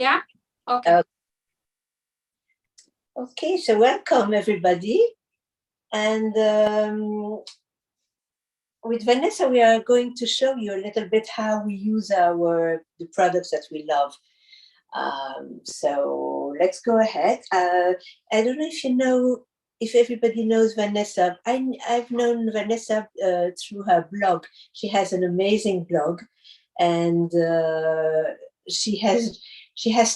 Yeah? Okay. Okay, so welcome everybody. And with Vanessa, we are going to show you a little bit how we use the products that we love. So let's go ahead. I don't know if you know, if everybody knows Vanessa. I've known Vanessa through her blog. She has an amazing blog, and she has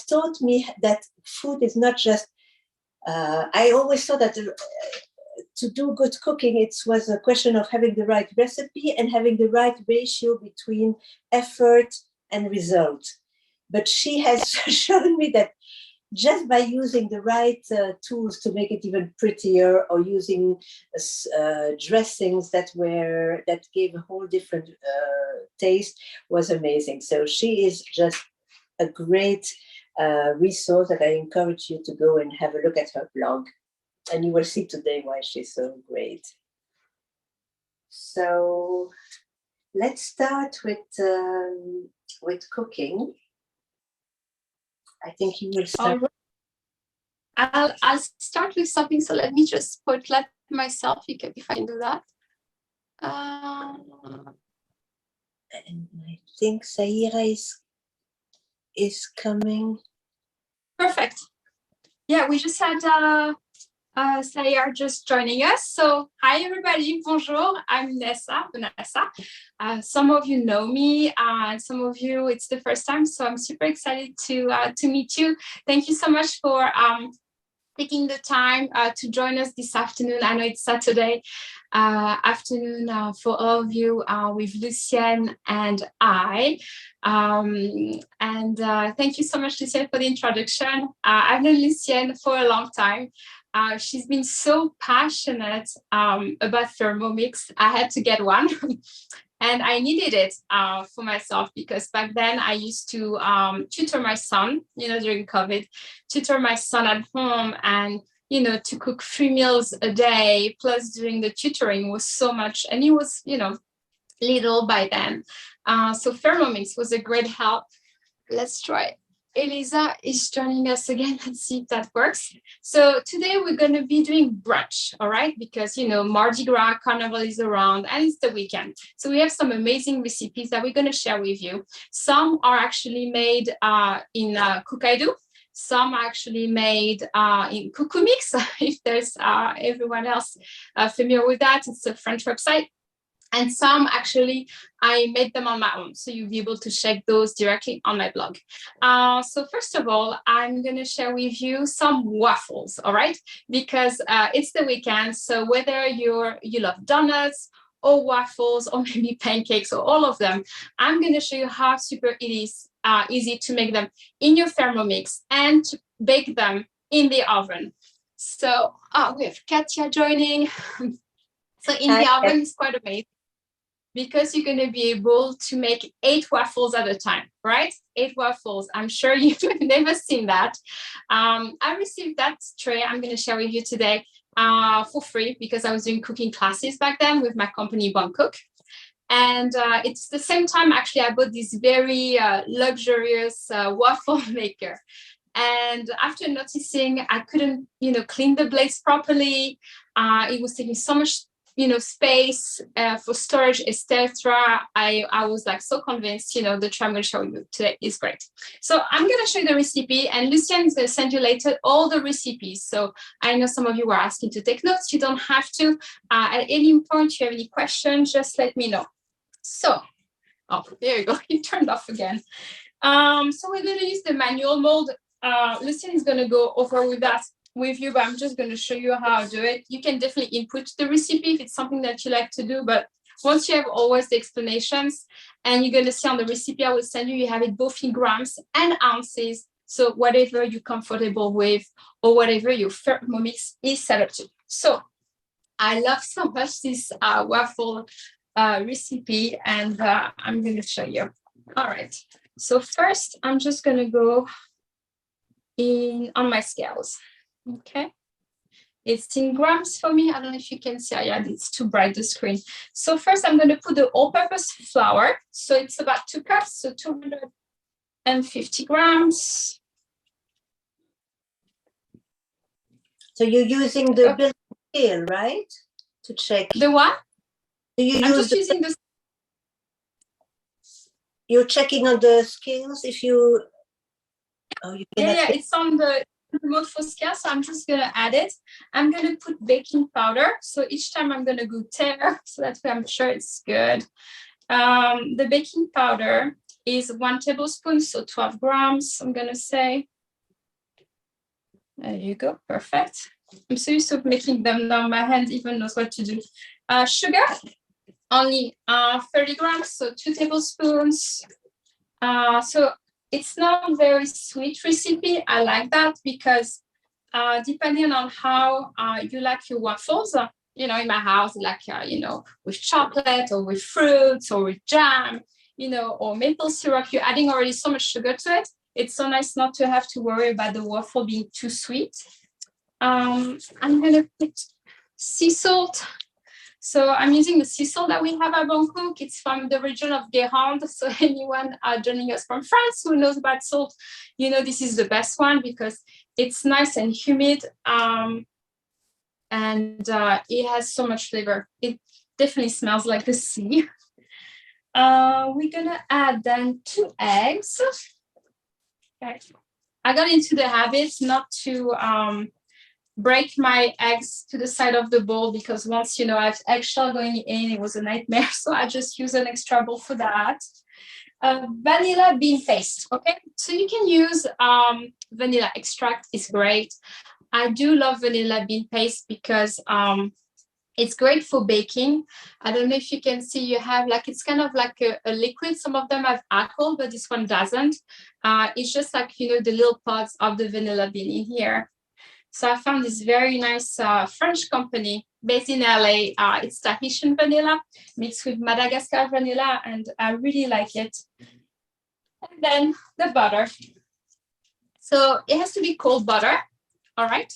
taught me that food is not just. I always thought that to do good cooking, it was a question of having the right recipe and having the right ratio between effort and result. But she has shown me that just by using the right tools to make it even prettier, or using dressings that gave a whole different taste, was amazing. So she is just a great resource that I encourage you to go and have a look at her blog. And you will see today why she's so great. So let's start with cooking. I think you will start. I'll start with something. So let me just spotlight myself if I can do that. And I think Saira is coming. Perfect. Yeah, we just had Saira just joining us. So hi everybody, bonjour, I'm Vanessa. Some of you know me, and some of you it's the first time, so I'm super excited to meet you. Thank you so much for taking the time to join us this afternoon. I know it's Saturday afternoon for all of you with Lucienne and I. Thank you so much, Lucienne, for the introduction. I've known Lucienne for a long time. She's been so passionate about Thermomix. I had to get one. And I needed it for myself, because back then I used to tutor my son, during COVID, tutor my son at home, and, to cook 3 meals a day, plus during the tutoring was so much, and he was, little by then. So Thermomix was a great help. Let's try it. Elisa is joining us again. Let's see if that works. So today we're going to be doing brunch, all right? Because, Mardi Gras, Carnival is around, and it's the weekend. So we have some amazing recipes that we're going to share with you. Some are actually made in 𝗥𝗏𝗧𝗀. Some are actually made in 𝗥𝗏𝗧𝗀𝗏, if there's everyone else familiar with that. It's a French website. And some actually, I made them on my own. So you'll be able to check those directly on my blog. So first of all, I'm going to share with you some waffles, all right? Because it's the weekend. So whether you love donuts or waffles or maybe pancakes or all of them, I'm going to show you how super it is easy to make them in your Thermomix and to bake them in the oven. So we have Katya joining. So in the oven is quite amazing, because you're going to be able to make 8 waffles at a time, right? 8 waffles. I'm sure you've never seen that. I received that tray I'm going to share with you today for free, because I was doing cooking classes back then with my company, Bon Cook. And it's the same time, actually, I bought this very luxurious waffle maker. And after noticing I couldn't, clean the blades properly, it was taking so much space for storage, etc. I was like so convinced, the tray I'm going to show you today is great. So I'm going to show you the recipe, and Lucienne is going to send you later all the recipes. So I know some of you were asking to take notes. You don't have to. At any point, if you have any questions, just let me know. So, there you go. It turned off again. So we're going to use the manual mold. Lucienne is going to go over with that with you, but I'm just going to show you how I do it. You can definitely input the recipe if it's something that you like to do, but once you have always the explanations, and you're going to see on the recipe I will send you, you have it both in grams and ounces. So whatever you're comfortable with, or whatever your Thermomix is set up to. So I love so much this waffle recipe, and I'm going to show you. All right. So first, I'm just going to go on my scales. Okay. It's in grams for me. I don't know if you can see. Yeah, it's too bright, the screen. So first, I'm going to put the all-purpose flour. So it's about 2 cups, so 250 grams. So you're using the built scale, right? To check. The what? Do you I'm use just using the. You're checking on the scales if you. Oh, you cannot. Yeah, it's on the remote for scale, so I'm just gonna add it. I'm gonna put baking powder. So each time I'm gonna go tear, so that way I'm sure it's good. The baking powder is 1 tablespoon, so 12 grams, I'm gonna say. There you go, perfect. I'm so used to making them now, my hand even knows what to do. Sugar, only 30 grams, so 2 tablespoons. So it's not a very sweet recipe. I like that because depending on how you like your waffles, you know, in my house, like, you know, with chocolate or with fruits or with jam, you know, or maple syrup, you're adding already so much sugar to it. It's so nice not to have to worry about the waffle being too sweet. I'm gonna put sea salt. So I'm using the sea salt that we have at Bangkok. It's from the region of Guérande. So anyone joining us from France who knows about salt, you know, this is the best one because it's nice and humid. And it has so much flavor. It definitely smells like the sea. We're gonna add then 2 eggs. Okay. I got into the habit not to break my eggs to the side of the bowl because once, you know, I have eggshell going in, it was a nightmare. So I just use an extra bowl for that. Vanilla bean paste, okay? So you can use vanilla extract, it's great. I do love vanilla bean paste because it's great for baking. I don't know if you can see, you have like, it's kind of like a liquid. Some of them have alcohol, but this one doesn't. It's just like, you know, the little pods of the vanilla bean in here. So I found this very nice French company based in LA. It's Tahitian vanilla mixed with Madagascar vanilla, and I really like it. And then the butter. So it has to be cold butter, all right,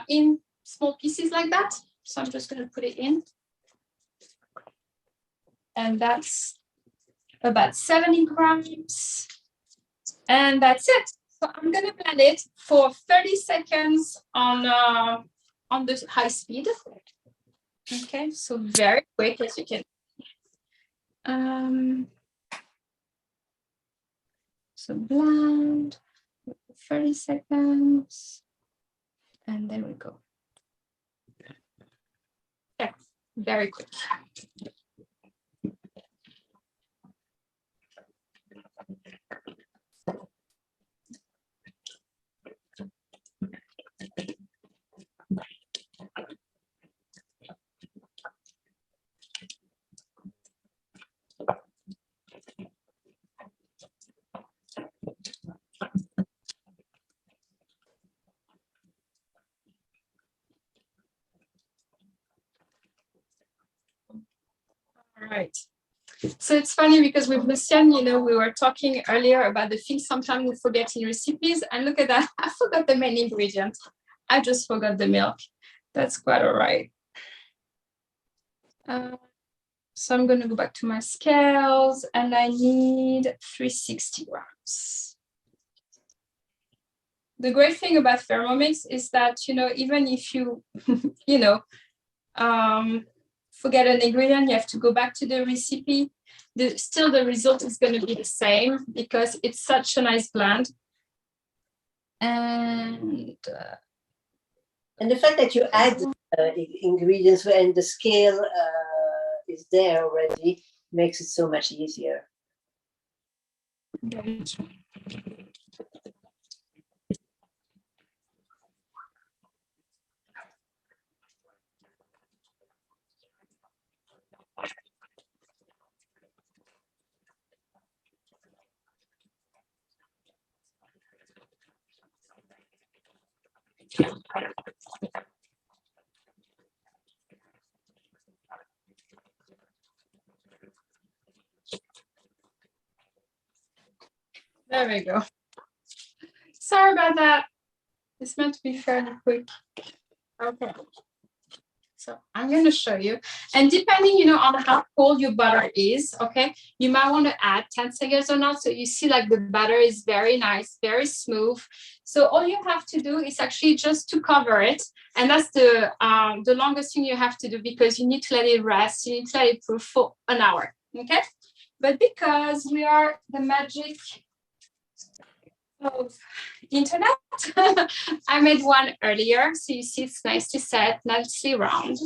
in small pieces like that. So I'm just going to put it in. And that's about 70 grams. And that's it. So I'm going to blend it for 30 seconds on the high speed. Okay, so very quick as you can. So blend 30 seconds. And there we go. Yeah, very quick. All right. So it's funny because with Lucienne, you know, we were talking earlier about the things sometimes we forget in recipes. And look at that. I forgot the main ingredient. I just forgot the milk. That's quite all right. So I'm going to go back to my scales and I need 360 grams. The great thing about Thermomix is that, you know, even if you, you know, forget an ingredient, you have to go back to the recipe. Still, the result is going to be the same because it's such a nice blend. And the fact that you add ingredients and the scale is there already makes it so much easier. There we go. Sorry about that. It's meant to be fairly quick. Okay. So I'm going to show you. And depending, on how cold your butter is, okay, you might want to add 10 seconds or not. So you see like the butter is very nice, very smooth. So all you have to do is actually just to cover it. And that's the longest thing you have to do, because you need to let it rest. You need to let it proof for an hour, okay? But because we are the magic of internet, I made one earlier. So you see it's nicely set, nicely round.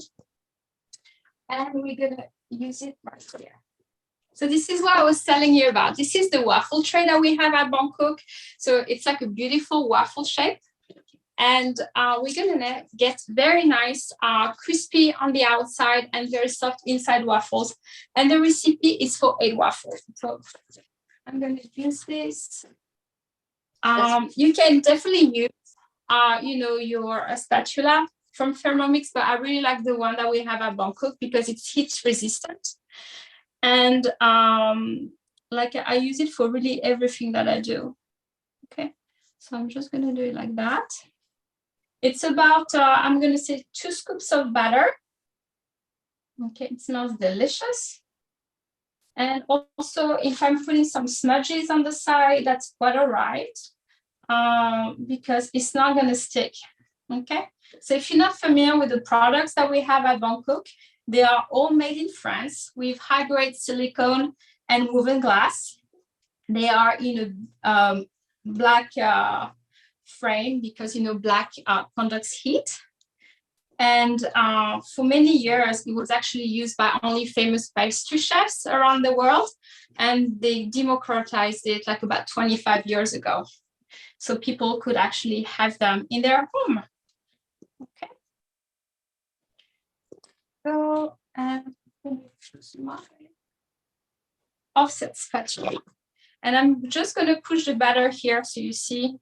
And we're gonna use it right here. So this is what I was telling you about. This is the waffle tray that we have at Bangkok. So it's like a beautiful waffle shape. And we're gonna get very nice, crispy on the outside and very soft inside waffles. And the recipe is for 8 waffles. So I'm gonna use this. You can definitely use, your spatula from Thermomix, but I really like the one that we have at Bangkok because it's heat resistant. And like I use it for really everything that I do. Okay, so I'm just gonna do it like that. It's about, I'm gonna say 2 scoops of butter. Okay, it smells delicious. And also, if I'm putting some smudges on the side, that's quite all right, because it's not going to stick, okay? So if you're not familiar with the products that we have at Bangkok, they are all made in France with high-grade silicone and woven glass. They are in a black frame because, black conducts heat. And for many years, it was actually used by only famous pastry chefs around the world. And they democratized it like about 25 years ago. So people could actually have them in their home. Okay. So, and choose my offset spatula. And I'm just going to push the batter here so you see.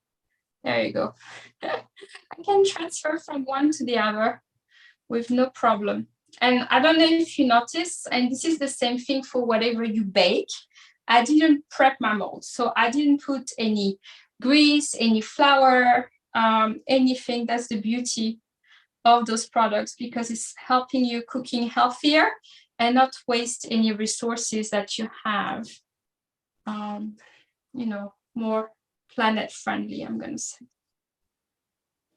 There you go. I can transfer from one to the other with no problem. And I don't know if you notice, and this is the same thing for whatever you bake, I didn't prep my mold. So I didn't put any grease, any flour, anything. That's the beauty of those products, because it's helping you cooking healthier and not waste any resources that you have, more planet friendly, I'm going to say.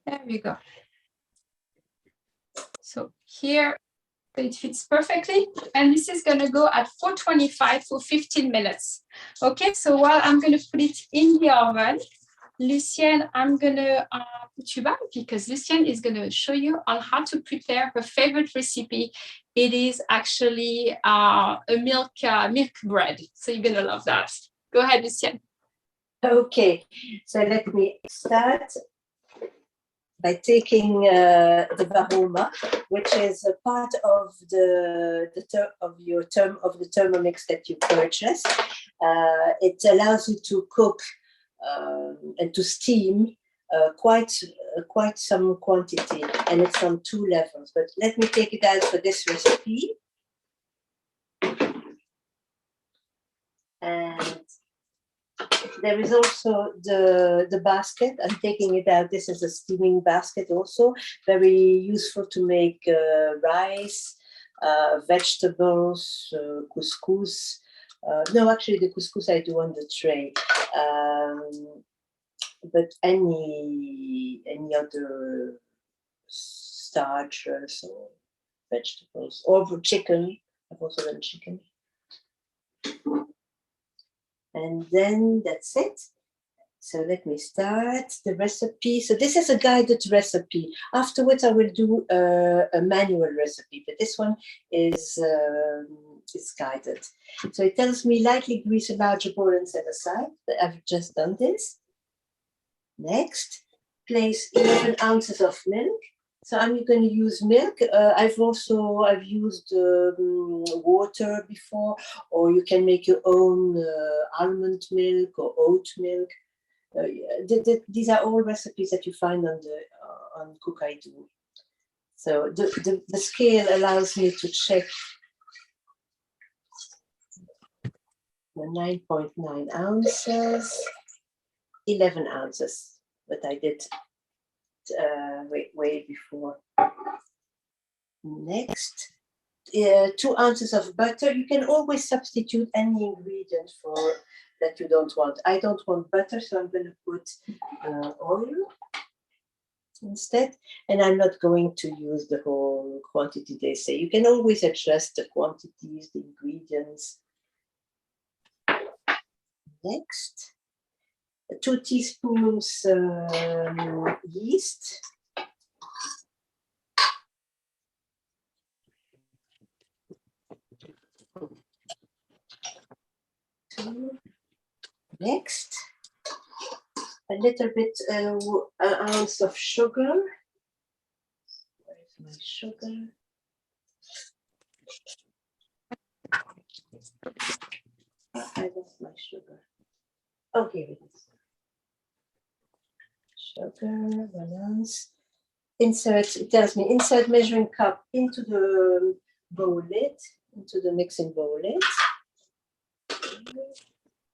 There we go. So here it fits perfectly, and this is going to go at 425 for 15 minutes. Okay, so while I'm going to put it in the oven, Lucienne, I'm going to put you back, because Lucienne is going to show you on how to prepare her favorite recipe. It is actually a milk bread, so you're going to love that. Go ahead, Lucienne. Okay, so let me start by taking the varoma, which is a part of the Thermomix that you purchase. It allows you to cook and to steam quite some quantity, and it's on 2 levels. But let me take it out for this recipe. And there is also the basket. I'm taking it out. This is a steaming basket also. Very useful to make rice, vegetables, couscous. No, actually the couscous I do on the tray. But any other starches or vegetables, or chicken. I've also done chicken. And then that's it. So let me start the recipe. So this is a guided recipe. Afterwards, I will do a manual recipe, but this one is guided. So it tells me lightly grease a larger bowl and set aside. I've just done this. Next, place 11 ounces of milk. So I'm going to use milk. I've used water before, or you can make your own almond milk or oat milk. These are all recipes that you find on 𝗥𝗡𝗦. So the scale allows me to check the 9.9 ounces, 11 ounces, but I did way before. Next, 2 ounces of butter. You can always substitute any ingredient for that you don't want. I don't want butter, so I'm going to put oil instead. And I'm not going to use the whole quantity they say. You can always adjust the quantities, the ingredients. Next, 2 teaspoons yeast. Next, a little bit, an ounce of sugar. Where is my sugar? I lost my sugar. Oh, here it is. Sugar, 1 ounce. Insert, it tells me, insert measuring cup into the bowl lid, into the mixing bowl lid.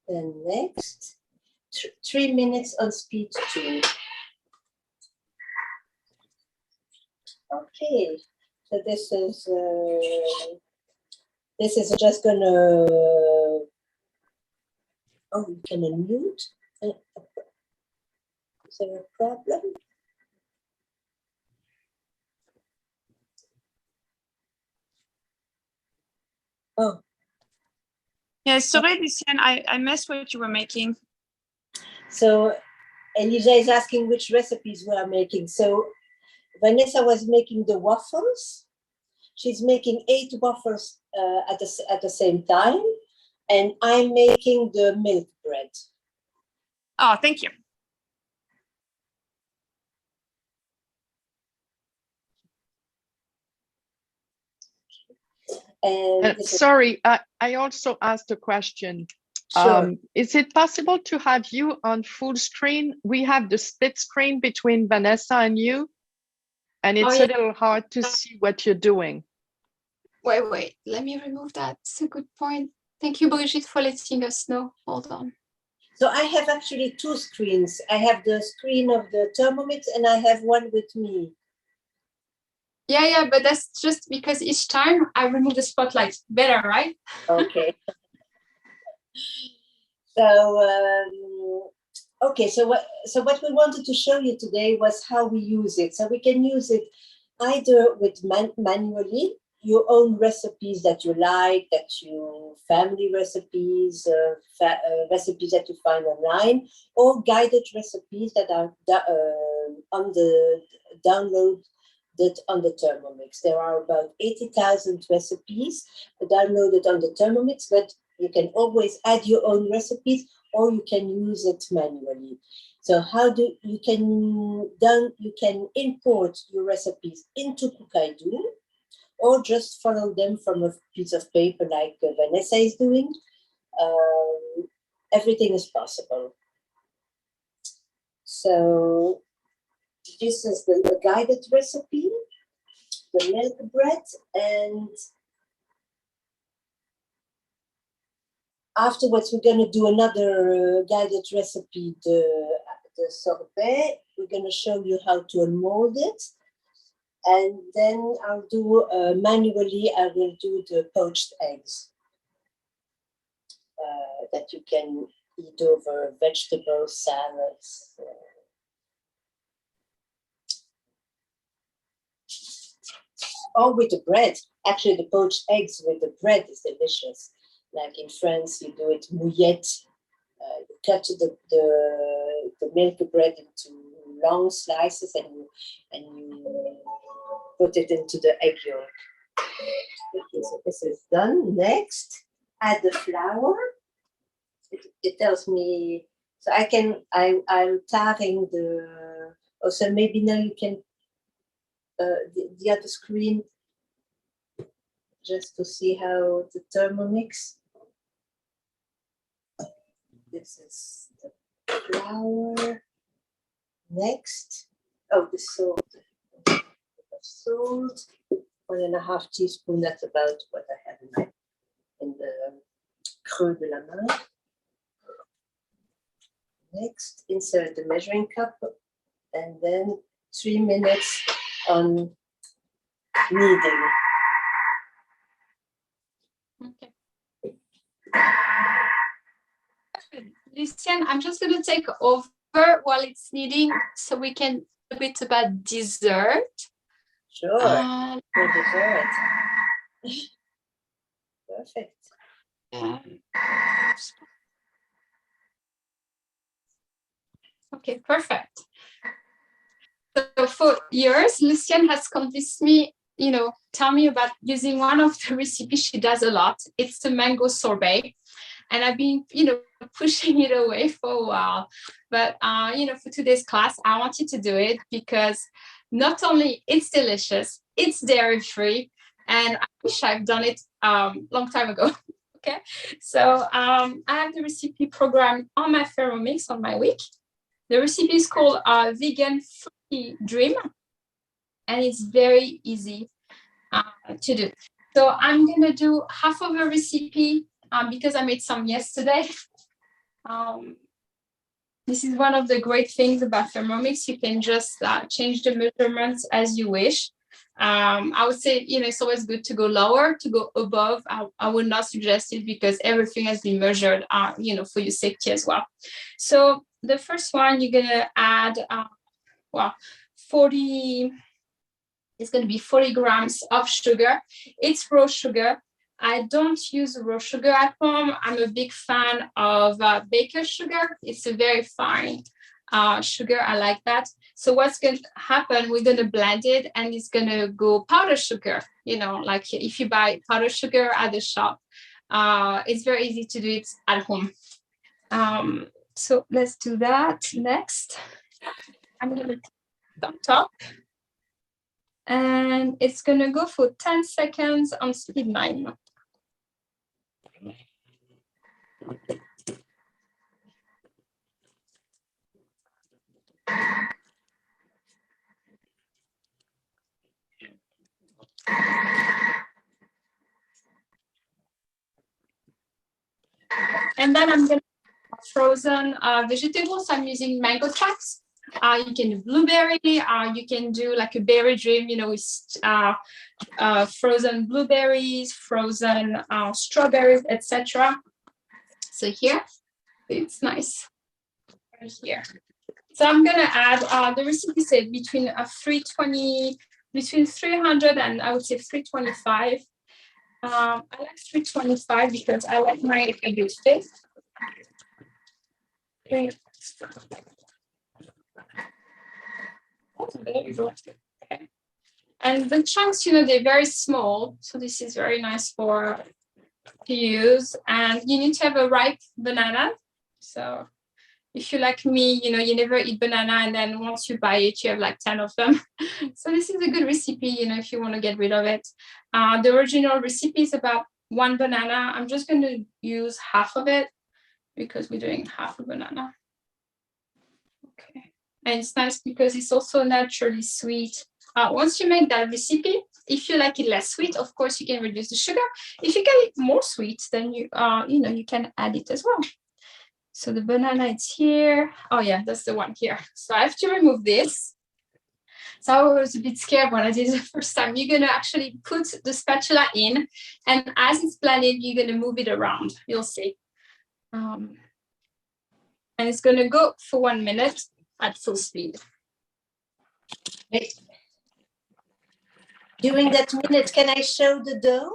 And next, 3 minutes on speed 2. Okay, so this is just gonna. Oh, you can unmute. Is there a problem? Oh. Yeah, sorry, Lucienne, I missed what you were making. So Elisa is asking which recipes we are making. So Vanessa was making the waffles. She's making 8 waffles at the same time. And I'm making the milk bread. Oh, thank you. And sorry, I also asked a question. Sure. Is it possible to have you on full screen? We have the split screen between Vanessa and you, and it's a little hard to see what you're doing. Wait, let me remove that. It's a good point. Thank you, Brigitte, for letting us know. Hold on. So I have actually 2 screens. I have the screen of the Thermomix and I have one with me. Yeah, but that's just because each time I remove the spotlight. Better, right? Okay. So okay, so what we wanted to show you today was how we use it. So we can use it either with manually, your own recipes that you like, that you family recipes, recipes that you find online, or guided recipes that are on the downloaded on the Thermomix. There are about 80,000 recipes downloaded on the Thermomix, but you can always add your own recipes or you can use it manually. So how do you can import your recipes into 𝗥𝗨𝗏 or just follow them from a piece of paper like Vanessa is doing. Everything is possible. So this is the guided recipe, the milk bread, and afterwards we're going to do another guided recipe, the 𝗕𝗏𝗀. We're going to show you how to unmold it. And then I'll do manually, I will do the poached eggs that you can eat over vegetables, salads. Or with the bread. Actually, the poached eggs with the bread is delicious. Like in France, you do it mouillette. You cut the milk bread into long slices and you put it into the egg yolk. Okay, so this is done. Next, add the flour. It tells me, so I'm tarring the, oh, so maybe now you can, the other screen, just to see how the Thermomix. This is the flour. Next, oh, the salt. Salt, 1.5 teaspoons. That's about what I have in the 𝗕𝗏𝗀𝗀. Next, insert the measuring cup, and then 3 minutes on kneading. Okay. Lucienne, I'm just going to take over while it's kneading so we can talk a bit about dessert. Sure, for dessert. Perfect. Okay, perfect. So for years, Lucienne has convinced me, tell me about using one of the recipes she does a lot. It's the mango sorbet. And I've been, pushing it away for a while. But, for today's class, I wanted to do it because not only it's delicious, it's dairy-free, and I wish I've done it long time ago. Okay, so I have the recipe program on my Thermomix on my week. The recipe is called Vegan Fruity Dream, and it's very easy to do. So I'm gonna do half of a recipe because I made some yesterday. This is one of the great things about Thermomix. You can just change the measurements as you wish. I would say, it's always good to go lower, to go above. I would not suggest it because everything has been measured, for your safety as well. So the first one, you're gonna add, 40 grams of sugar. It's raw sugar. I don't use raw sugar at home. I'm a big fan of baker's sugar. It's a very fine sugar. I like that. So what's going to happen, we're going to blend it and it's going to go powder sugar. Like if you buy powder sugar at the shop, it's very easy to do it at home. So let's do that next. I'm going to put on top. And it's going to go for 10 seconds on speed 9. And then I'm going to frozen vegetables. I'm using mango tracks. You can do blueberry. You can do like a berry dream, with frozen blueberries, frozen strawberries, etc. So here, it's nice right here. So I'm gonna add the recipe said between 300 and I would say 325. I like 325 because I like my good fit. Okay. And the chunks, they're very small, so this is very nice to use. And you need to have a ripe banana. So if you're like me, you never eat banana, and then once you buy it, you have like 10 of them. So this is a good recipe, if you want to get rid of it. The original recipe is about 1 banana. I'm just going to use half of it because we're doing half a banana. Okay. And it's nice because it's also naturally sweet. Once you make that recipe, if you like it less sweet, of course, you can reduce the sugar. If you get it more sweet, then you can add it as well. So the banana is here. Oh yeah, that's the one here. So I have to remove this. So I was a bit scared when I did it the first time. You're gonna actually put the spatula in, and as it's blended, you're gonna move it around. You'll see. And it's gonna go for 1 minute at full speed. Okay. During that minute, can I show the dough?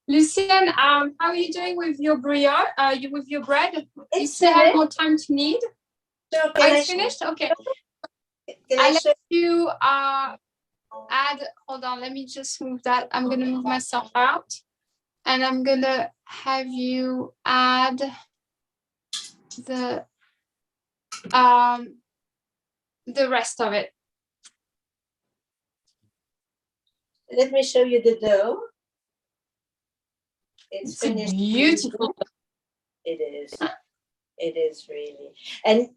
Lucienne, how are you doing with your brioche? With your bread? You still have more time to need? So it's finished? Okay. I'll let you add, hold on, let me just move that. I'm gonna move myself out. And I'm gonna have you add the rest of it. Let me show you the dough. It's finished. Beautiful. It is. It is really. And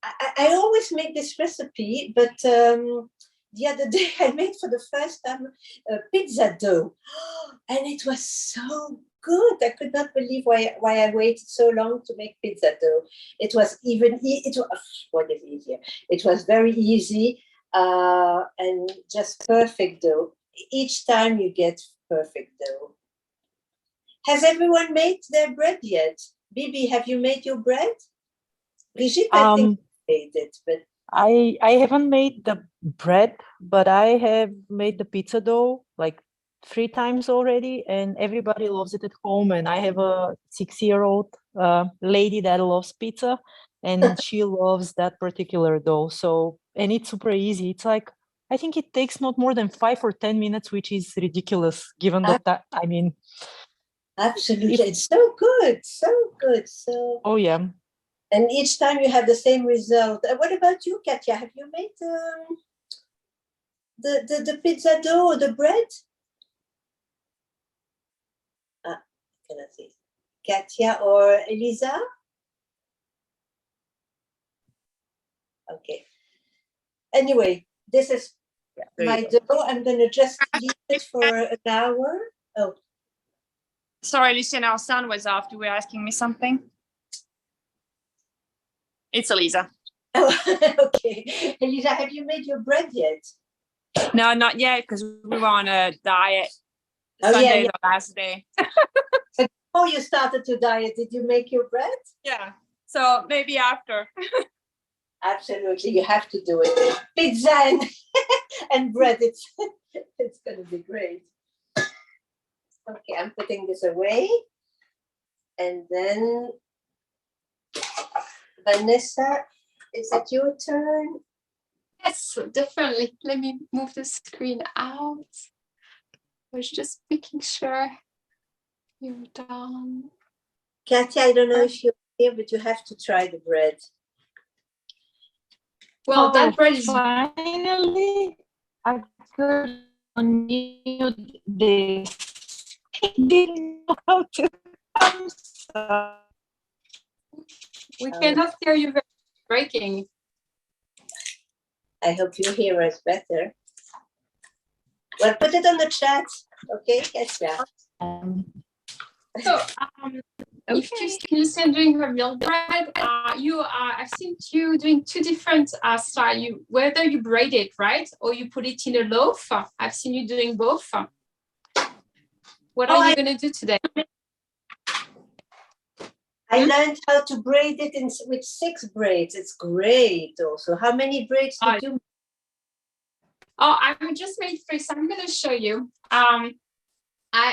I always make this recipe, but the other day I made for the first time a pizza dough, and it was so good. I could not believe why I waited so long to make pizza dough. It was even what is easier? It was very easy and just perfect dough. Each time you get perfect dough. Has everyone made their bread yet? Bibi, have you made your bread? Brigitte, I think made it, but I haven't made the bread, but I have made the pizza dough like 3 times already, and everybody loves it at home. And I have a 6-year-old lady that loves pizza, and she loves that particular dough. So, and it's super easy. It's like, I think it takes not more than 5 or 10 minutes, which is ridiculous given that, I mean. Absolutely, it's so good, so good. So. Oh yeah. And each time you have the same result. What about you, Katja? Have you made the pizza dough or the bread? Cannot see. Katja or Elisa? Okay. Anyway, this is my dough. I'm going to just leave it for an hour. Oh. Sorry, Lucienne, our sound was off. You were asking me something? It's Elisa. Oh, okay. Elisa, have you made your bread yet? No, not yet, because we were on a diet. Oh, Sunday, yeah. the last day. So before you started to diet, did you make your bread? Yeah. So maybe after. Absolutely, you have to do it. Pizza and bread, it's going to be great. Okay, I'm putting this away. And then, Vanessa, is it your turn? Yes, definitely. Let me move the screen out. I was just making sure you're done. Katja, I don't know if you're here, but you have to try the bread. Well, that bread is finally I could unmute this. I didn't know how to answer. We cannot hear you very breaking. I hope you hear us better. Well, put it on the chat, okay, Katja? So, if you still doing her milk bread, I've seen you doing 2 different styles. Whether you braid it, right, or you put it in a loaf. I've seen you doing both. What are you going to do today? I learned how to braid it with 6 braids. It's great also. How many braids did you make? Oh, I just made 3, so I'm going to show you. I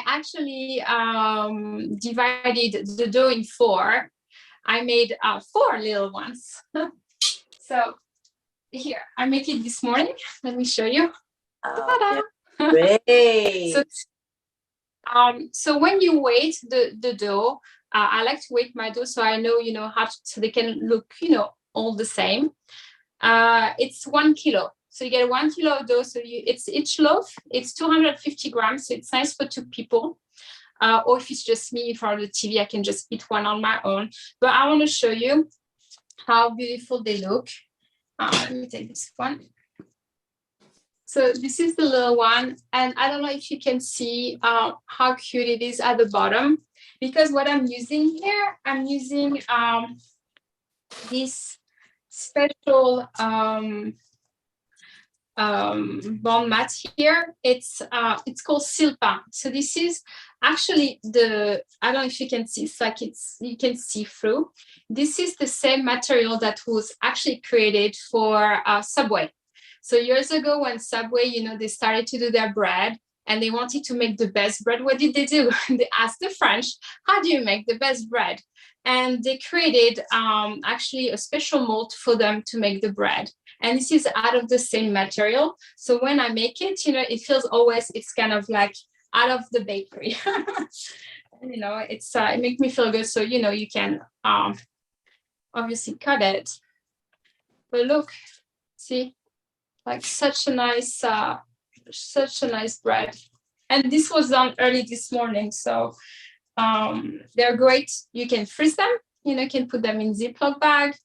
actually divided the dough in 4. I made 4 little ones. So here, I made it this morning. Let me show you. Oh, great. So when you weight the dough, I like to weight my dough so I know, how so they can look, all the same. It's 1 kilo. So you get 1 kilo of dough. So it's each loaf, it's 250 grams. So it's nice for 2 people. Or if it's just me in front of the TV, I can just eat one on my own. But I want to show you how beautiful they look. Let me take this one. So this is the little one. And I don't know if you can see how cute it is at the bottom. Because what I'm using here, I'm using this special bond mat here. It's called 𝗕𝗀𝗀𝗀. So this is actually I don't know if you can see, it's like you can see through. This is the same material that was actually created for Subway. So years ago when Subway, they started to do their bread, and they wanted to make the best bread. What did they do? They asked the French, how do you make the best bread? And they created actually a special mold for them to make the bread. And this is out of the same material. So when I make it, you know, it feels always, it's kind of like out of the bakery. And, you know, it's it makes me feel good. So, you know, you can obviously cut it. But look, see, like such a nice bread. And this was done early this morning. So they're great. You can freeze them. You know, you can put them in Ziploc bag,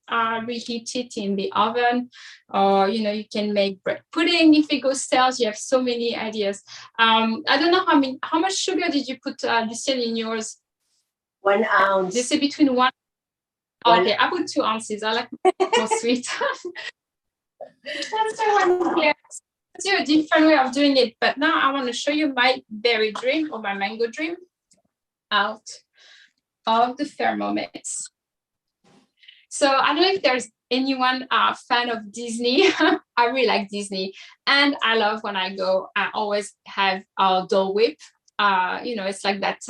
reheat it in the oven, or, you know, you can make bread pudding if it goes stale. You have so many ideas. I don't know how much sugar did you put, Lucienne, in yours? 1 ounce. They say between one. Okay, I put 2 ounces. I like more sweet. That's the one here. It's a different way of doing it. But now I want to show you my berry dream or my mango dream out of the Thermomix. So I don't know if there's anyone fan of Disney. I really like Disney, and I love when I go, I always have Dole Whip. You know, it's like that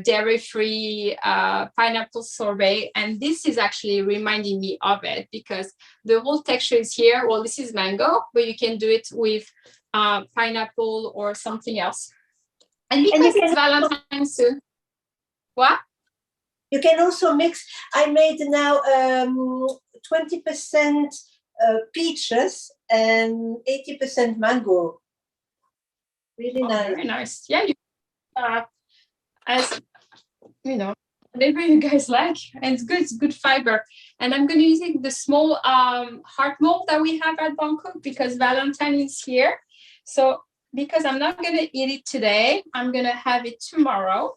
dairy-free pineapple sorbet, and this is actually reminding me of it because the whole texture is here. Well, this is mango, but you can do it with pineapple or something else. And because it's Valentine's soon. What? You can also mix. I made now 20% peaches and 80% mango. Really nice. Very nice. Yeah. As you know, whatever you guys like, and it's good. It's good fiber. And I'm going to use the small heart mold that we have at Bangkok because Valentine is here. So because I'm not going to eat it today, I'm going to have it tomorrow.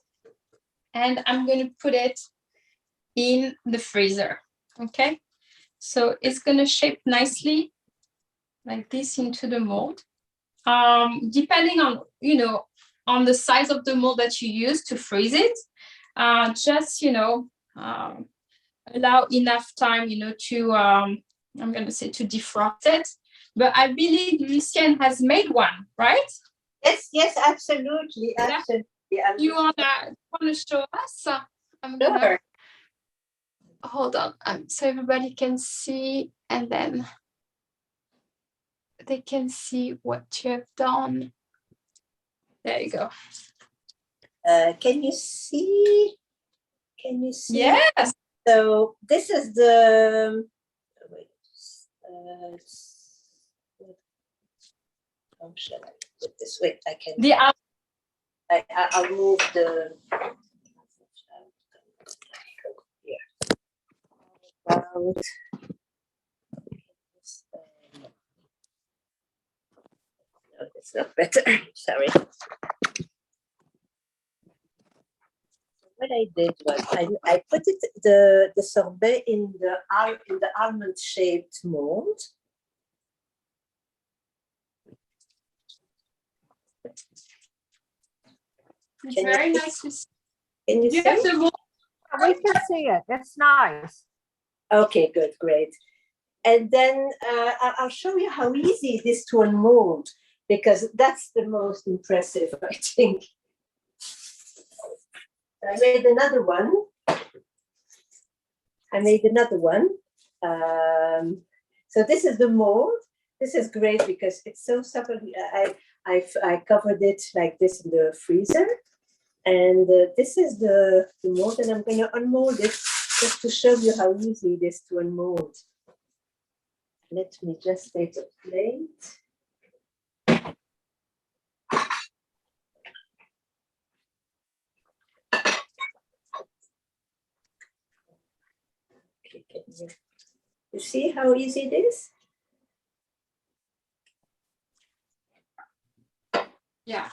And I'm going to put it in the freezer, okay? So it's going to shape nicely like this into the mold. Depending on, you know, on the size of the mold that you use to freeze it, just, you know, allow enough time, you know, to, I'm going to say to defrost it. But I believe Lucienne has made one, right? Yes, absolutely, absolutely. You wanna show us? I'm gonna hold on, so everybody can see, and then they can see what you have done. There you go. Can you see? Can you see? Yes. So this is the. Wait, how shall I put this? Wait, I can. I'll move the. Here. About. No, it's not better. Sorry. What I did was I put it the sorbet in the almond shaped mold. It's very nice to see. Can you see? We can see it. It's nice. Okay, good, great. And then I'll show you how easy it is to unmold, because that's the most impressive, I think. I made another one. So this is the mold. This is great because it's so supple. I covered it like this in the freezer. And this is the mold, and I'm going to unmold it just to show you how easy it is to unmold. Let me just take a plate. Okay, you see how easy it is? Yeah.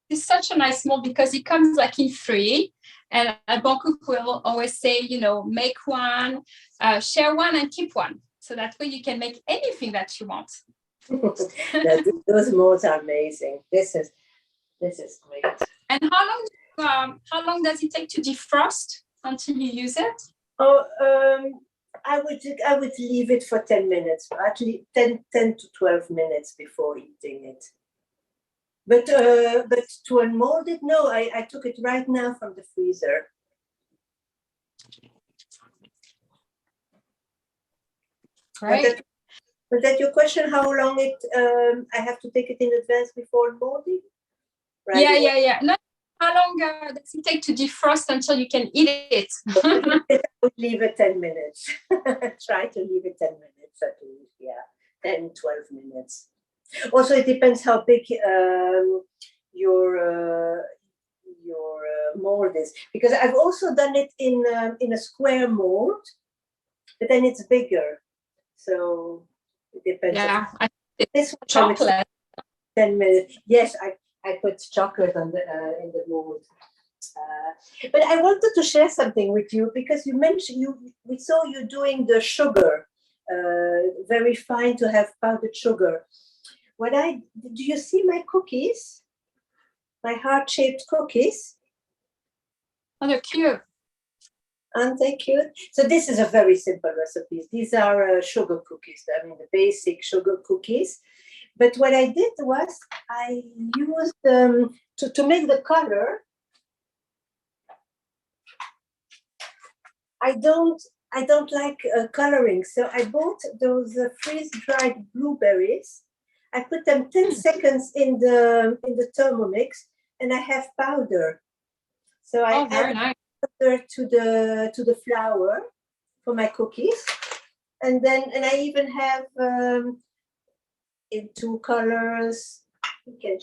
It's such a nice mold because it comes like in free. And at Bangkok, we'll always say, you know, make one, share one, and keep one. So that way you can make anything that you want. Those molds are amazing. This is great. And how long does it take to defrost until you use it? Oh, I would leave it for 10 minutes, actually 10 to 12 minutes before eating it. But to unmold it, no, I took it right now from the freezer. Right. Was that your question? How long it? I have to take it in advance before molding? Right Yeah, away. yeah, yeah. No, how long does it take to defrost until you can eat it? Leave it 10 minutes. Try to leave it 10 minutes at least. Yeah, 10, 12 minutes. Also, it depends how big your mold is, because I've also done it in a square mold, but then it's bigger. So it depends. Yeah, this one, chocolate. 10 minutes. Yes, I put chocolate on the in the mold. But I wanted to share something with you, because you mentioned we saw you doing the sugar, very fine to have powdered sugar. Do you see my cookies? My heart-shaped cookies? Oh, they're cute. Aren't they cute? So this is a very simple recipe. These are sugar cookies. I mean, the basic sugar cookies. But what I did was I used to make the color. I don't like coloring, so I bought those freeze-dried blueberries. I put them 10 seconds in the Thermomix, and I have powder. So I add powder to the flour for my cookies, and I even have in 2 colors. Can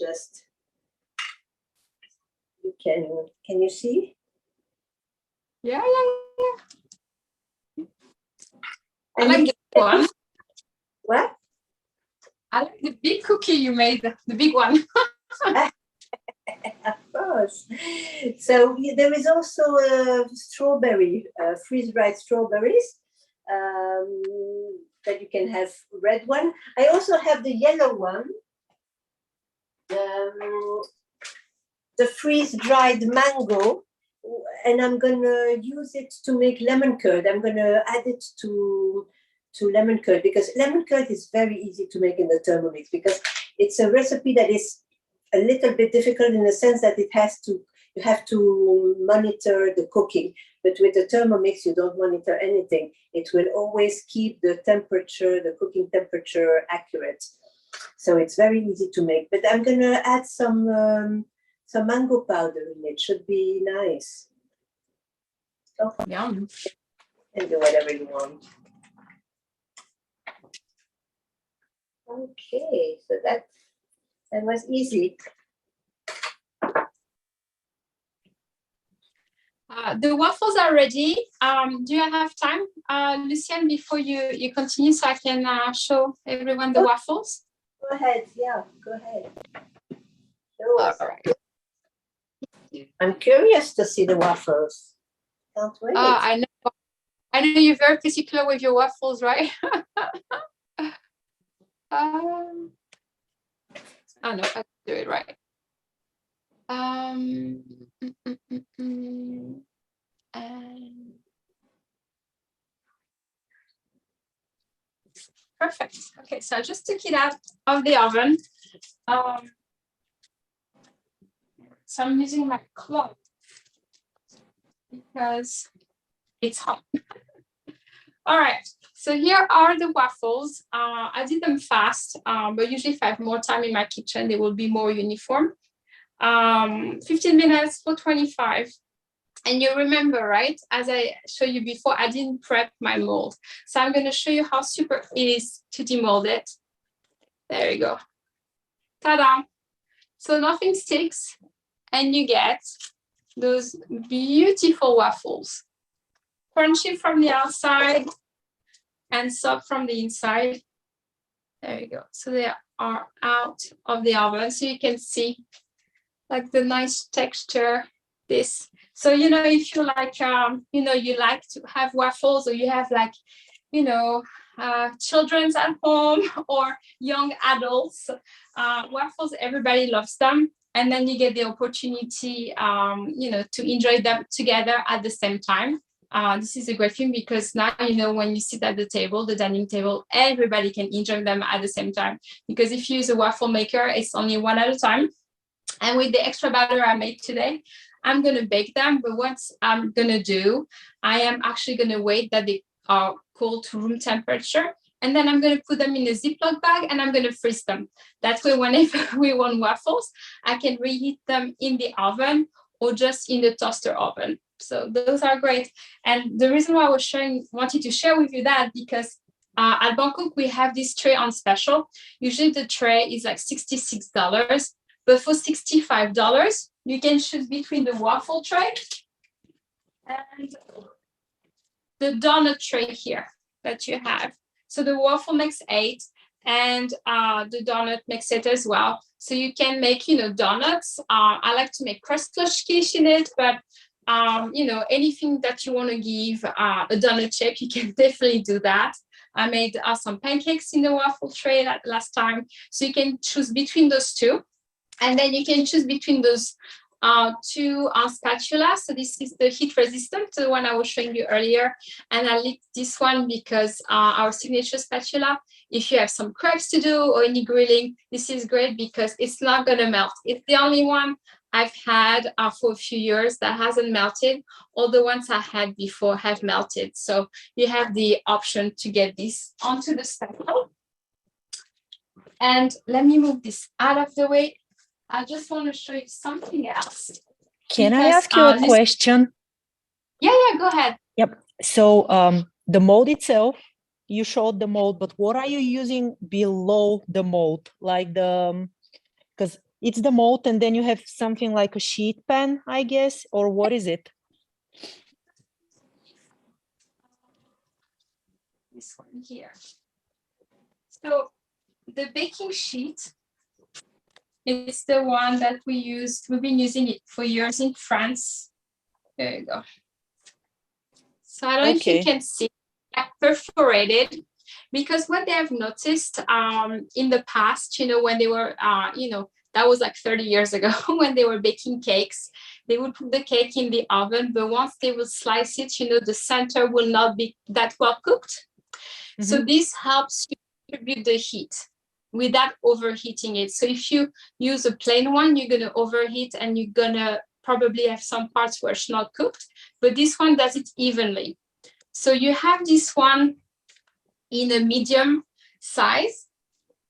you see? Yeah. I like the big one. What? I like the big cookie you made, the big one. Of course. So there is also a strawberry, freeze-dried strawberries, that you can have red one. I also have the yellow one, the freeze-dried mango, and I'm gonna use it to make lemon curd. I'm gonna add it to lemon curd, because lemon curd is very easy to make in the Thermomix, because it's a recipe that is a little bit difficult in the sense that you have to monitor the cooking. But with the Thermomix, you don't monitor anything. It will always keep the temperature, the cooking temperature accurate. So it's very easy to make. But I'm gonna add some mango powder in it. Should be nice. Oh, Yum. And do whatever you want. Okay, so that was easy. The waffles are ready. Do you have time, Lucienne, before you continue, so I can show everyone the waffles? Go ahead. Yeah, go ahead. All right. I'm curious to see the waffles. Can't wait. I know you're very particular with your waffles, right? I know I do it right. Perfect. Okay, so I just took it out of the oven. So I'm using my cloth because it's hot. All right, so here are the waffles. I did them fast, but usually if I have more time in my kitchen, they will be more uniform. 15 minutes for 25. And you remember, right? As I showed you before, I didn't prep my mold. So I'm going to show you how super it is to demold it. There you go. Ta-da! So nothing sticks, and you get those beautiful waffles. Crunchy from the outside and soft from the inside. There you go. So they are out of the oven. So you can see like the nice texture, this. So, you know, if you like, you know, you like to have waffles, or you have like, you know, children's at home or young adults, waffles, everybody loves them. And then you get the opportunity, you know, to enjoy them together at the same time. This is a great thing because now, you know, when you sit at the table, the dining table, everybody can enjoy them at the same time. Because if you use a waffle maker, it's only one at a time. And with the extra batter I made today, I'm going to bake them. But what I'm going to do, I am actually going to wait that they are cool to room temperature. And then I'm going to put them in a Ziploc bag and I'm going to freeze them. That way, whenever we want waffles, I can reheat them in the oven or just in the toaster oven. So those are great. And the reason why I was wanted to share with you that, because at Bangkok, we have this tray on special. Usually the tray is like $66. But for $65, you can choose between the waffle tray and the donut tray here that you have. So the waffle makes 8 and the donut makes 8 as well. So you can make, donuts. I like to make crustless quiche in it, but anything that you want to give a donut shape, you can definitely do that. I made some pancakes in the waffle tray last time. So you can choose between those two. And then you can choose between those two spatulas. So this is the heat resistant, the one I was showing you earlier. And I linked this one because our signature spatula, if you have some crepes to do or any grilling, this is great because it's not going to melt. It's the only one I've had for a few years that hasn't melted. All the ones I had before have melted. So you have the option to get this onto the spatula. And let me move this out of the way. I just want to show you something else. Can I ask you a question? Yeah, go ahead. Yep. So the mold itself, you showed the mold, but what are you using below the mold? Like because it's the mold and then you have something like a sheet pan, I guess, or what is it? This one here. So the baking sheet, it's the one that we used. We've been using it for years in France. There you go. So I don't know if you can see, perforated, because what they have noticed in the past, when they were, that was like 30 years ago when they were baking cakes, they would put the cake in the oven, but once they would slice it, the center will not be that well cooked. Mm-hmm. So this helps you distribute the heat without overheating it. So if you use a plain one, you're going to overheat and you're going to probably have some parts where it's not cooked, but this one does it evenly. So you have this one in a medium size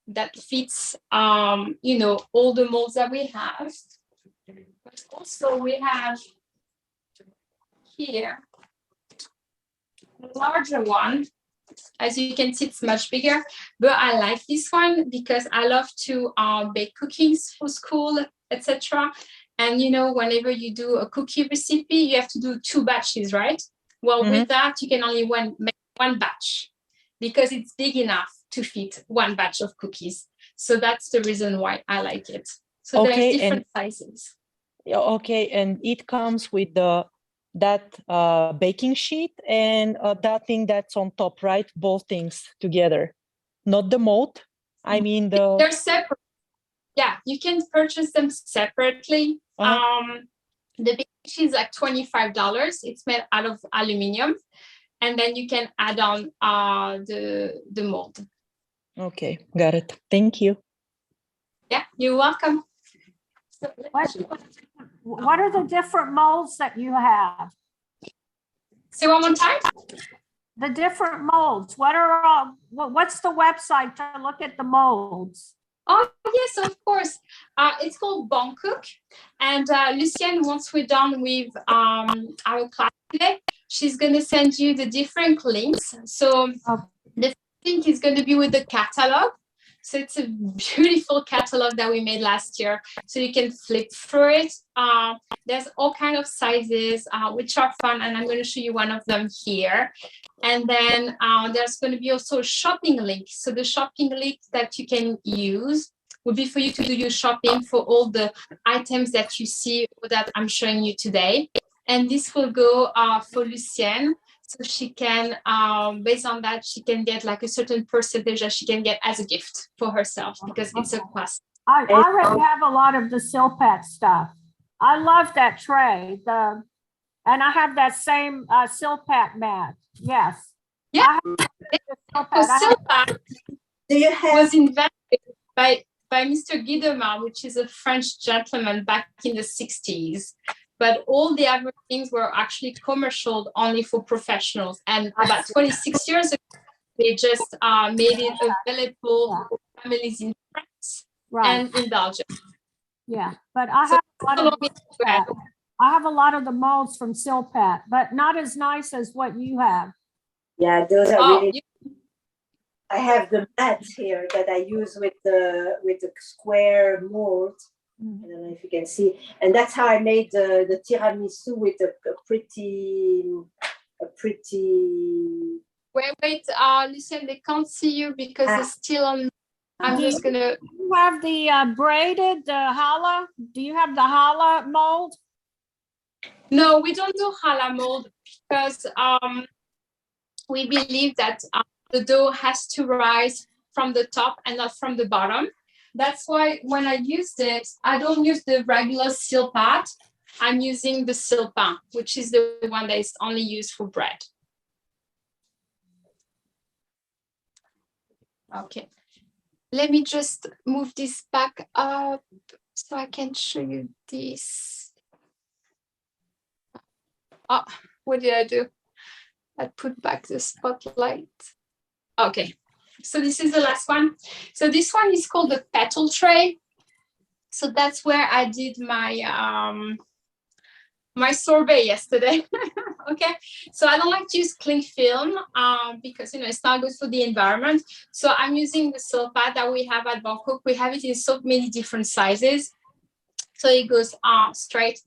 that fits, all the molds that we have. But also we have here a larger one. As you can see, it's much bigger, but I like this one because I love to bake cookies for school, etc. And whenever you do a cookie recipe, you have to do 2 batches, right? Well, with that, you can only make 1 batch because it's big enough to fit 1 batch of cookies. So that's the reason why I like it. So there's different sizes. Okay, and it comes with that baking sheet and that thing that's on top, right? Both things together, not the mold. I mean they're separate. Yeah, you can purchase them separately. The baking sheet is like $25. It's made out of aluminum, and then you can add on the mold. Okay, got it. Thank you. Yeah, you're welcome. So what are the different molds that you have? Say one more time. The different molds. What's the website to look at the molds? Oh, yes, of course. It's called Bangkok. And Lucienne, once we're done with our class today, she's going to send you the different links. So the link is going to be with the catalog. So it's a beautiful catalog that we made last year. So you can flip through it. There's all kinds of sizes, which are fun. And I'm going to show you one of them here. And then there's going to be also a shopping link. So the shopping link that you can use would be for you to do your shopping for all the items that you see that I'm showing you today. And this will go for Lucienne. So she can, based on that, she can get like a certain percentage that she can get as a gift for herself because it's a class. I already have a lot of the 𝗧𝗪𝗡 stuff. I love that tray. And I have that same 𝗧𝗪𝗡 mat. Yes. Yeah. 𝗧𝗪𝗡 Do you have? Was invented by by Mr. 𝗕𝗓𝗀, which is a French gentleman back in the 60s. But all the other things were actually commercial only for professionals. And about 26 years ago, they just made it available for families in France and in Belgium. Yeah, but I have a lot of that. I have a lot of the molds from 𝗕𝗏𝗀, but not as nice as what you have. Yeah, those are really. I have the mat here that I use with the square mold. I don't know if you can see, and that's how I made the tiramisu with a pretty. Wait, Lucien, they can't see you because it's still on. I'm just gonna. You have the braided challah. Do you have the challah mold? No, we don't do challah mold because we believe that the dough has to rise from the top and not from the bottom. That's why when I use it, I don't use the regular 𝗕𝗏𝗀. I'm using the 𝗕𝗏𝗀, which is the one that is only used for bread. Okay, let me just move this back up so I can show you this. Oh, what did I do? I put back the spotlight. Okay, so this is the last one. So this one is called the petal tray. So that's where I did my my sorbet yesterday. Okay, so I don't like to use cling film because it's not good for the environment. So I'm using the 𝗕𝗏𝗀 that we have at Bangkok. We have it in so many different sizes, so it goes straight.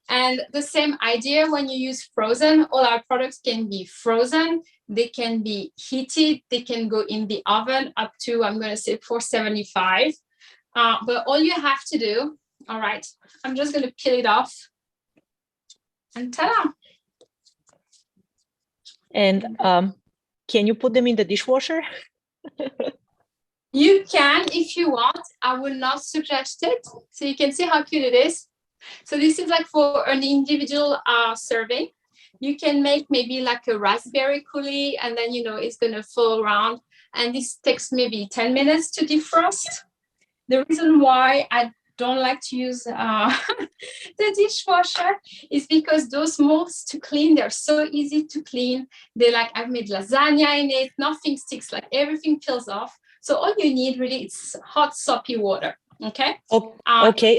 And the same idea when you use frozen, all our products can be frozen, they can be heated, they can go in the oven up to, I'm going to say 475. But all you have to do, all right, I'm just going to peel it off. And ta-da! And can you put them in the dishwasher? You can if you want. I will not suggest it. So you can see how cute it is. So this is like for an individual serving. You can make maybe like a raspberry coulis, and then it's going to fall around. And this takes maybe 10 minutes to defrost. The reason why I don't like to use the dishwasher is because those molds to clean, they're so easy to clean. They I've made lasagna in it, nothing sticks, everything peels off. So all you need really is hot soapy water. Okay. Okay.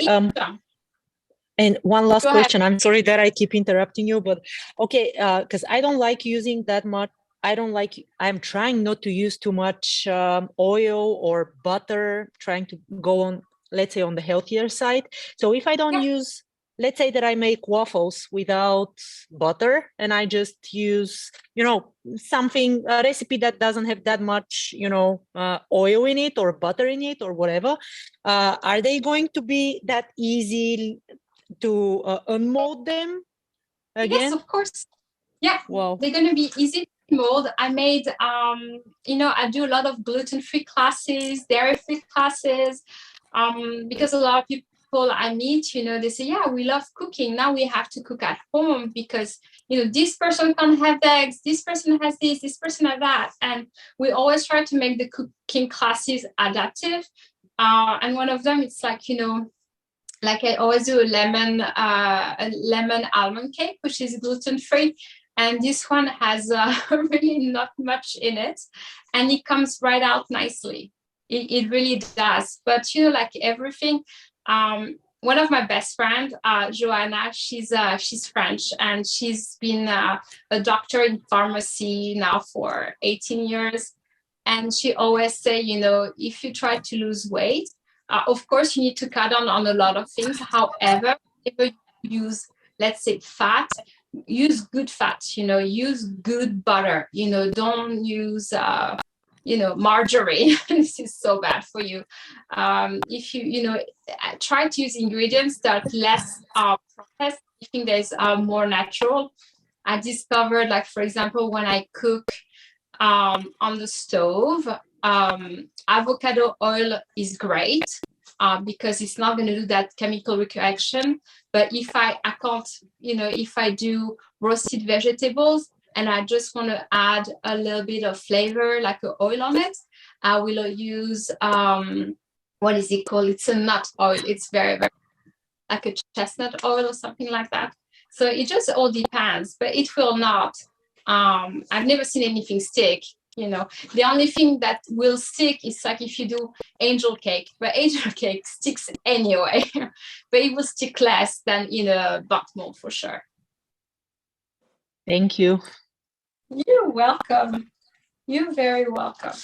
And one last question. I'm sorry that I keep interrupting you, but okay, because I don't like using that much. I'm trying not to use too much oil or butter, trying to go on, let's say, on the healthier side. So if I don't use, let's say that I make waffles without butter and I just use, a recipe that doesn't have that much, oil in it or butter in it or whatever, are they going to be that easy to unmold them again? Yes, of course. Yeah, wow. They're going to be easy to mold. I made, I do a lot of gluten-free classes, dairy-free classes, because a lot of people I meet, they say, yeah, we love cooking. Now we have to cook at home because, this person can't have eggs, this person has this person has that. And we always try to make the cooking classes adaptive. And one of them, it's I always do a lemon almond cake, which is gluten-free. And this one has really not much in it. And it comes right out nicely. It really does. But, like everything, one of my best friends, Joanna, she's French. And she's been a doctor in pharmacy now for 18 years. And she always say, if you try to lose weight, of course, you need to cut down on a lot of things. However, if you use, let's say, fat, use good fat, use good butter, don't use, margarine. This is so bad for you. If you, try to use ingredients that are less processed, I think there's more natural. I discovered, for example, when I cook on the stove, avocado oil is great because it's not going to do that chemical reaction. But if I can't, if I do roasted vegetables and I just want to add a little bit of flavor, like an oil on it, I will use what is it called? It's a nut oil. It's very, very like a chestnut oil or something like that. So it just all depends, but it will not. I've never seen anything stick. You know, the only thing that will stick is like if you do angel cake, but angel cake sticks anyway, but it will stick less than in a butt mold for sure. Thank you. You're welcome. You're very welcome.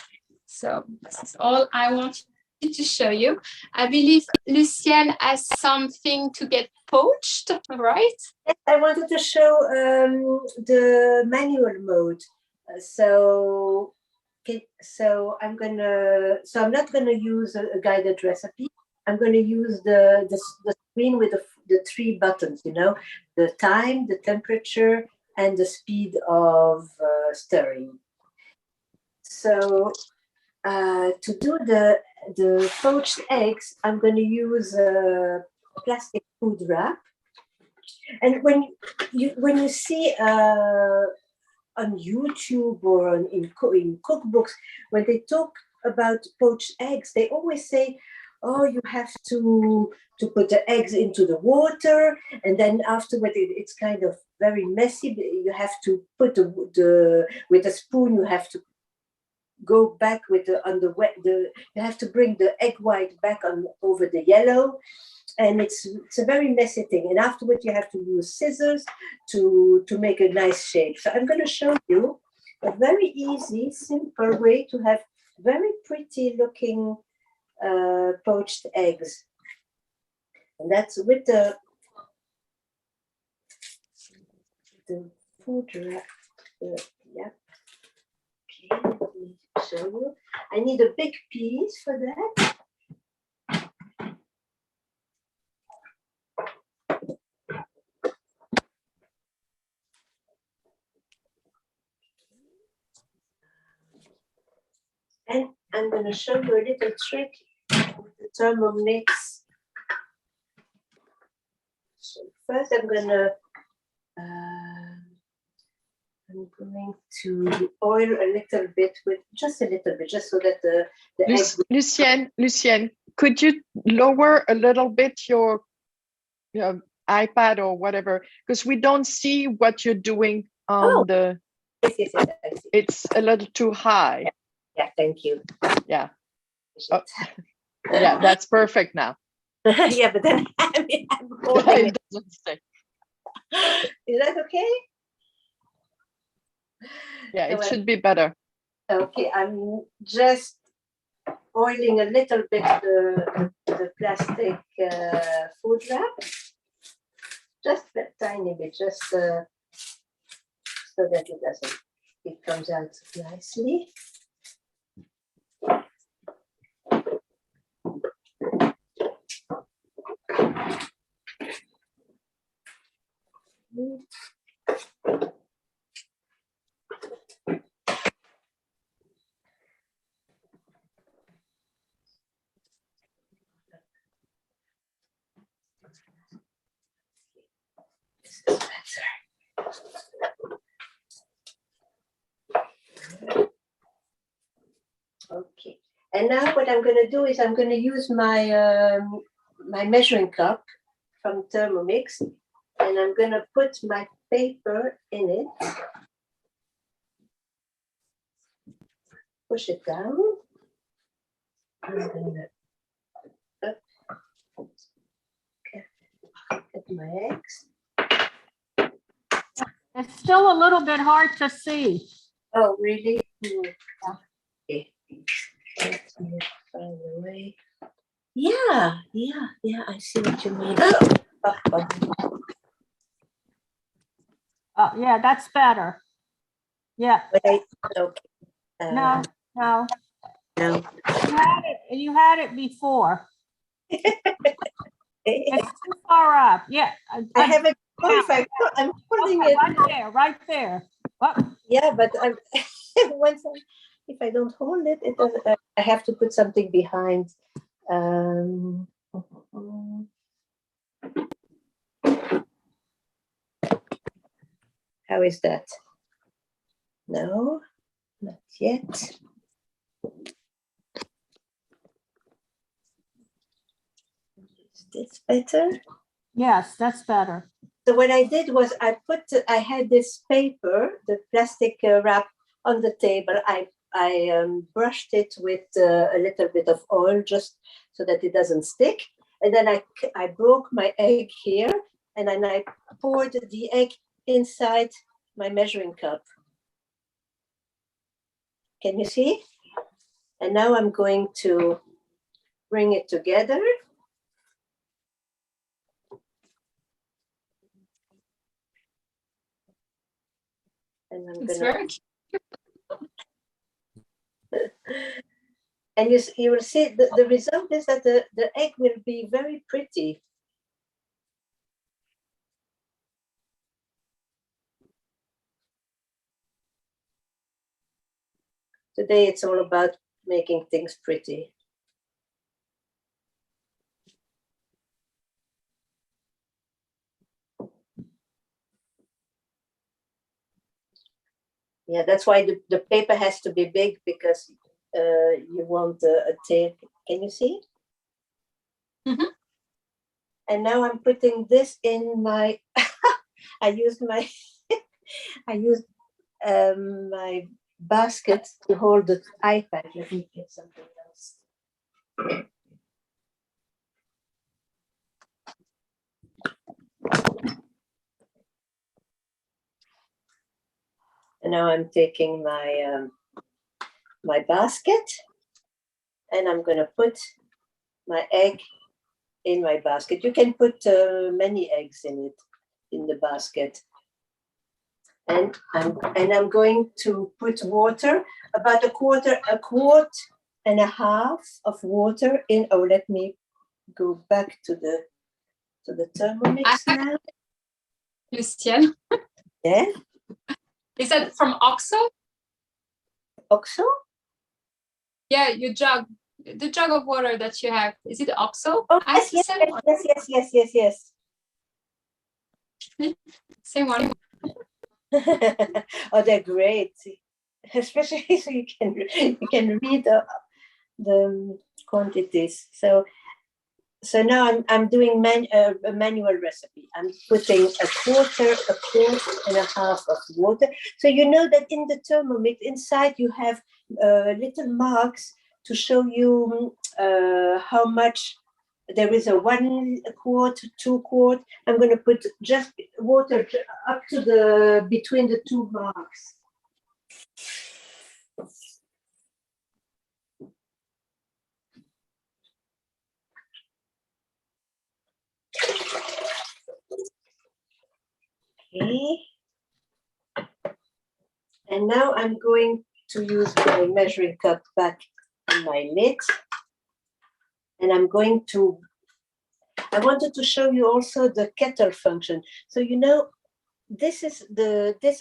So this is all I wanted to show you. I believe Lucienne has something to get poached, right? Yes, I wanted to show the manual mode. So I'm not gonna use a guided recipe. I'm gonna use the screen with the 3 buttons. You know, the time, the temperature, and the speed of stirring. So to do the poached eggs, I'm going to use a plastic food wrap. And when you see on YouTube or in cookbooks, when they talk about poached eggs, they always say, oh, you have to put the eggs into the water, and then afterward it's kind of very messy. You have to put with a spoon. You have to go back with you have to bring the egg white back over the yellow, and it's a very messy thing. And afterwards you have to use scissors to make a nice shape. So I'm going to show you a very easy, simple way to have very pretty looking poached eggs, and that's with the food wrap. Yeah. Okay, let me show you. I need a big piece for that. And I'm going to show you a little trick with the Thermomix. So first I'm going to oil a little bit, just a little bit, just so that the egg... Lucienne, could you lower a little bit your iPad or whatever, because we don't see what you're doing on the... Yes, I see. It's a little too high. Yeah, thank you. Yeah. Oh, yeah, that's perfect now. Yeah, but then I'm holding it doesn't stay. Is that okay? Yeah, it should be better. Okay, I'm just oiling a little bit the plastic food wrap. Just a tiny bit, just so that it comes out nicely. Okay, and now what I'm going to do is I'm going to use my my measuring cup from Thermomix, and I'm going to put my paper in it, push it down. I'm going to get my eggs. It's still a little bit hard to see. Oh, really? Okay. Let me find a way. Yeah, I see what you mean. Oh, yeah, that's better. Yeah. Okay. No. No. You had it before. It's too far up. Yeah. I have it. I'm holding it right there. Oh. Yeah, but if I don't hold it, it doesn't. I have to put something behind. How is that? No, not yet. Is this better? Yes, that's better. So what I did was I had this paper, the plastic wrap on the table. I brushed it with a little bit of oil just so that it doesn't stick. And then I broke my egg here, and then I poured the egg inside my measuring cup. Can you see? And now I'm going to bring it together. And I'm It's gonna... very cute. And you will see the result is that the egg will be very pretty. Today it's all about making things pretty. Yeah, that's why the paper has to be big, because you want a tape. Can you see? Mm-hmm. And now I'm putting this in my, I used my basket to hold the iPad. Let me get something else. And now I'm taking my my basket, and I'm going to put my egg in my basket. You can put many eggs in it, in the basket. And I'm going to put water, about a quart and a half of water in. Oh, let me go back to the Thermomix now. Lucienne, Yeah. is that from OXO? OXO? Yeah, your jug, the jug of water that you have. Is it OXO? Oh, yes, yes. Same one. Oh, they're great, especially so you can read the quantities. So now I'm doing a manual recipe. I'm putting a quart and a half of water. So you know that in the Thermomix inside you have little marks to show you how much. There is a 1 quart, 2 quart. I'm going to put just water up to between the two marks. Okay. And now I'm going to use my measuring cup back in my lid. And I'm going to, I wanted to show you also the kettle function. So, you know, this is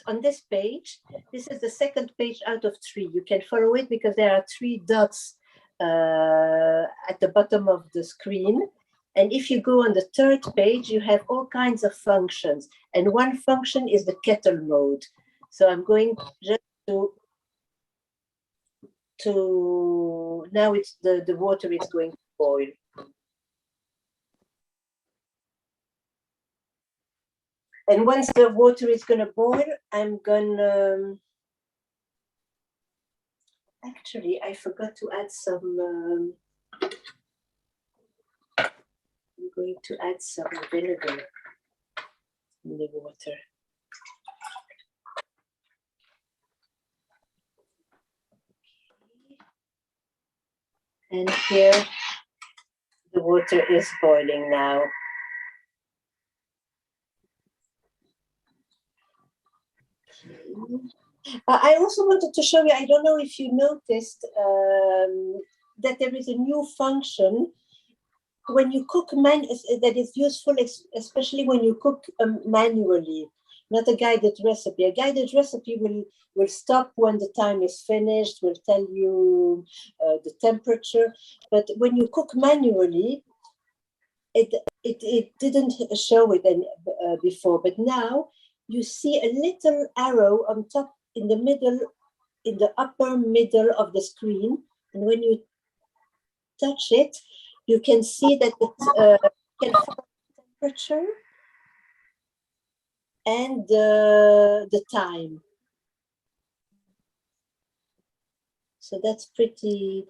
on this page, this is the second page out of 3. You can follow it because there are 3 dots at the bottom of the screen. And if you go on the 3rd page, you have all kinds of functions. And one function is the kettle mode. So I'm going just to now it's the water is going to boil. And once the water is going to boil, I'm going to, actually, I forgot to add some, I'm going to add some vinegar in the water. And here, the water is boiling now. I also wanted to show you, I don't know if you noticed that there is a new function when you cook that is useful, especially when you cook manually, not a guided recipe. A guided recipe will stop when the time is finished, will tell you the temperature. But when you cook manually, it didn't show it before, but now you see a little arrow on top in the middle, in the upper middle of the screen. And when you touch it, you can see that it can follow the temperature and the time. So that's pretty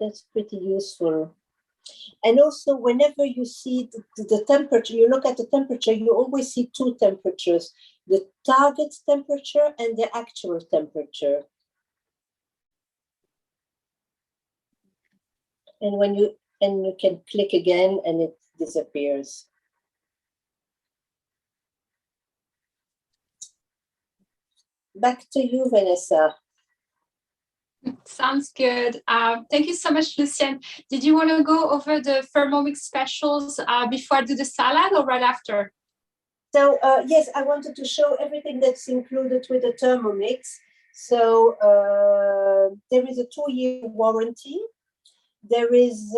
useful. And also, whenever you see the temperature, you look at the temperature, you always see two temperatures, the target temperature and the actual temperature. And when you can click again and it disappears. Back to you, Vanessa. Sounds good. Thank you so much, Lucienne. Did you want to go over the Thermomix specials before I do the salad or right after? So yes, I wanted to show everything that's included with the Thermomix. So there is a 2-year warranty. There is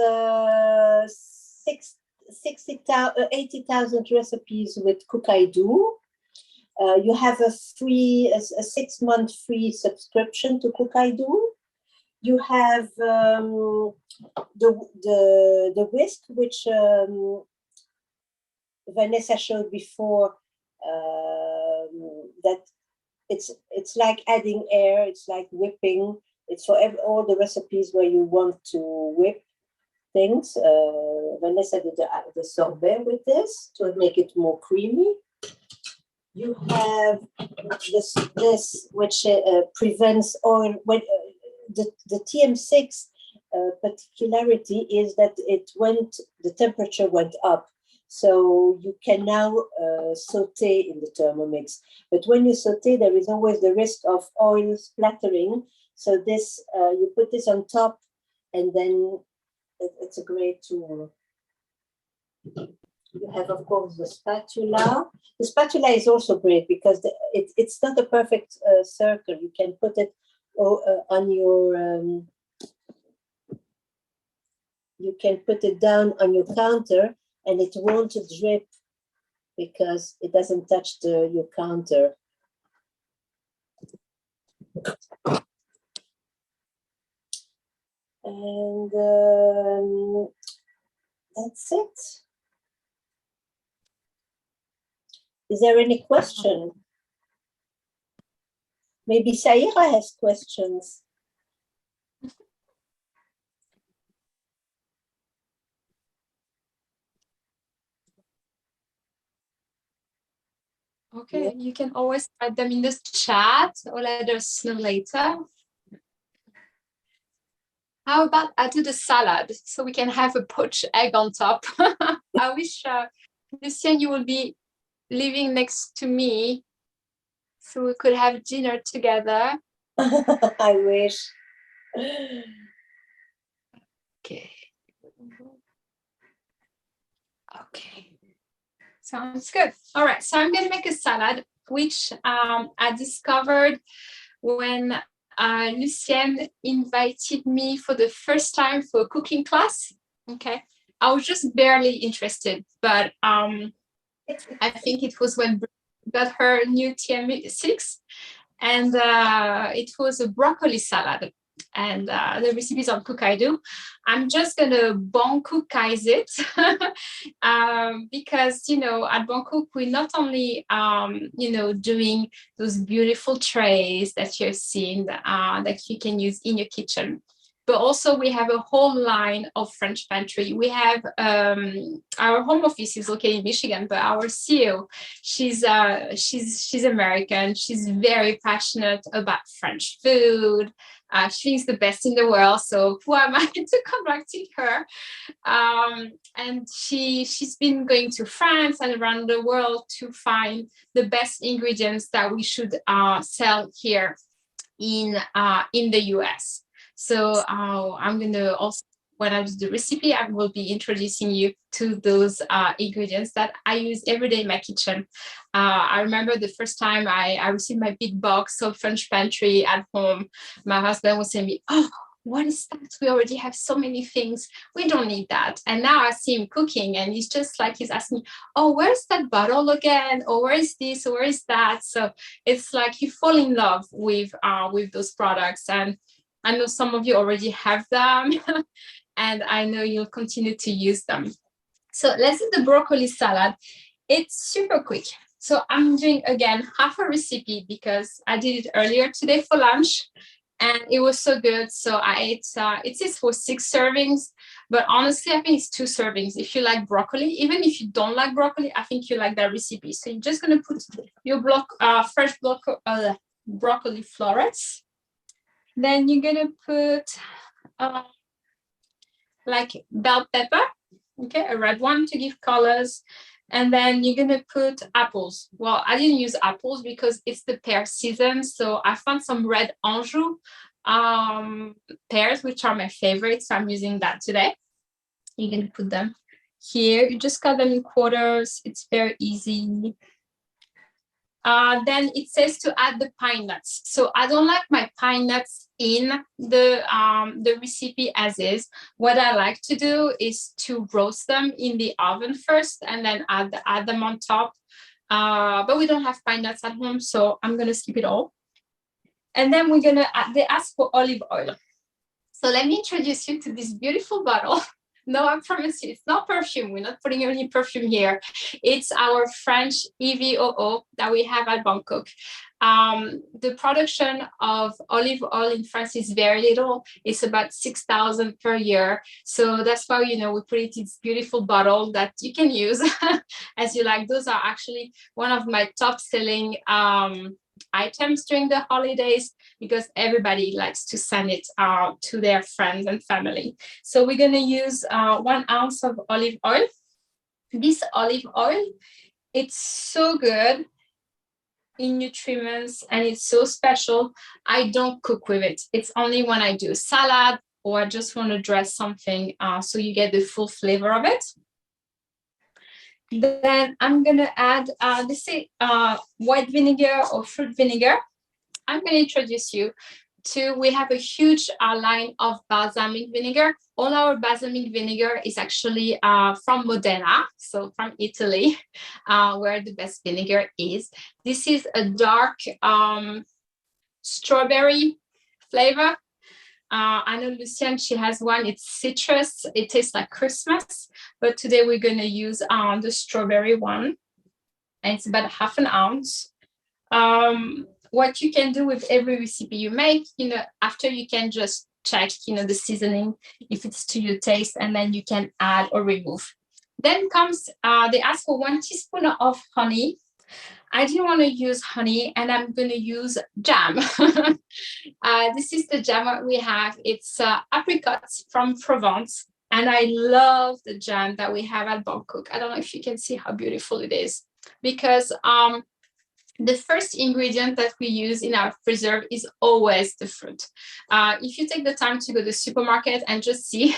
80,000 recipes with 𝗥𝗡𝗦𝗀. You have a 6-month free subscription to 𝗥𝗡𝗦𝗀. You have the whisk, which Vanessa showed before. That it's like adding air. It's like whipping. It's for all the recipes where you want to whip things. Vanessa did the sorbet with this to make it more creamy. You have this which prevents oil. When the TM6 particularity is that the temperature went up. So you can now saute in the Thermomix. But when you saute, there is always the risk of oil splattering. So this, you put this on top, and then it's a great tool. You have, of course, the spatula. The spatula is also great because it's not a perfect circle. You can put it on your, you can put it down on your counter and it won't drip because it doesn't touch your counter. And that's it. Is there any question? Maybe Saira has questions. Okay, Yeah. you can always write them in the chat or let us know later. How about I do the salad so we can have a poached egg on top? I wish, Lucienne, you will be living next to me so we could have dinner together. I wish. Okay. Okay. Sounds good. All right. So I'm going to make a salad, which I discovered when Lucienne invited me for the first time for a cooking class. Okay. I was just barely interested, but I think it was when got her new TM6, and it was a broccoli salad. And the recipe is on 𝗥𝗡𝗦𝗀. I'm just gonna bon cook-ize it because, you know, at Bon Cook we're not only you know, doing those beautiful trays that you've seen that you can use in your kitchen, but also we have a whole line of French pantry. We have our home office is located in Michigan, but our CEO, she's American. She's very passionate about French food. She's the best in the world, so who am I to contradict her? And she's been going to France and around the world to find the best ingredients that we should sell here in the US. So I'm gonna also, when I do the recipe, I will be introducing you to those ingredients that I use every day in my kitchen. I remember the first time I received my big box of French pantry at home, my husband was saying to me, "Oh, what is that? We already have so many things. We don't need that." And now I see him cooking and he's just like, he's asking me, "Oh, where's that bottle again? Or where is this? Or where is that?" So it's like you fall in love with those products. And I know some of you already have them. and I know you'll continue to use them. So let's do the broccoli salad. It's super quick. So I'm doing, again, half a recipe because I did it earlier today for lunch, and it was so good. So I ate, it says for 6 servings, but honestly, I think it's 2 servings. If you like broccoli, even if you don't like broccoli, I think you like that recipe. So you're just gonna put your fresh broccoli florets. Then you're gonna put like bell pepper, okay, a red one to give colors. And then you're gonna put apples. Well, I didn't use apples because it's the pear season. So I found some red Anjou pears, which are my favorite. So I'm using that today. You're gonna put them here. You just cut them in quarters. It's very easy. Then it says to add the pine nuts. So I don't like my pine nuts in the recipe as is. What I like to do is to roast them in the oven first and then add them on top. But we don't have pine nuts at home, so I'm gonna skip it all. And then we're gonna, they ask for olive oil. So let me introduce you to this beautiful bottle. No, I promise you, it's not perfume. We're not putting any perfume here. It's our French 𝗕𝗏𝗀𝗀 that we have at Bangkok. The production of olive oil in France is very little. It's about 6,000 per year. So that's why, you know, we put it in this beautiful bottle that you can use as you like. Those are actually one of my top selling items during the holidays, because everybody likes to send it to their friends and family. So we're going to use 1 ounce of olive oil. This olive oil, it's so good in nutriments and it's so special. I don't cook with it. It's only when I do a salad or I just want to dress something, so you get the full flavor of it. Then I'm going to add, this is white vinegar or fruit vinegar. I'm going to introduce you to, we have a huge line of balsamic vinegar. All our balsamic vinegar is actually from Modena, so from Italy, where the best vinegar is. This is a dark strawberry flavor. I know Lucienne, she has one, it's citrus, it tastes like Christmas, but today we're going to use the strawberry one, and it's about 1/2 ounce. What you can do with every recipe you make, you know, after you can just check, you know, the seasoning, if it's to your taste, and then you can add or remove. Then comes, they ask for 1 teaspoon of honey. I didn't want to use honey, and I'm going to use jam. This is the jam that we have. It's apricots from Provence, and I love the jam that we have at Bangkok. I don't know if you can see how beautiful it is, because the first ingredient that we use in our preserve is always the fruit. If you take the time to go to the supermarket and just see,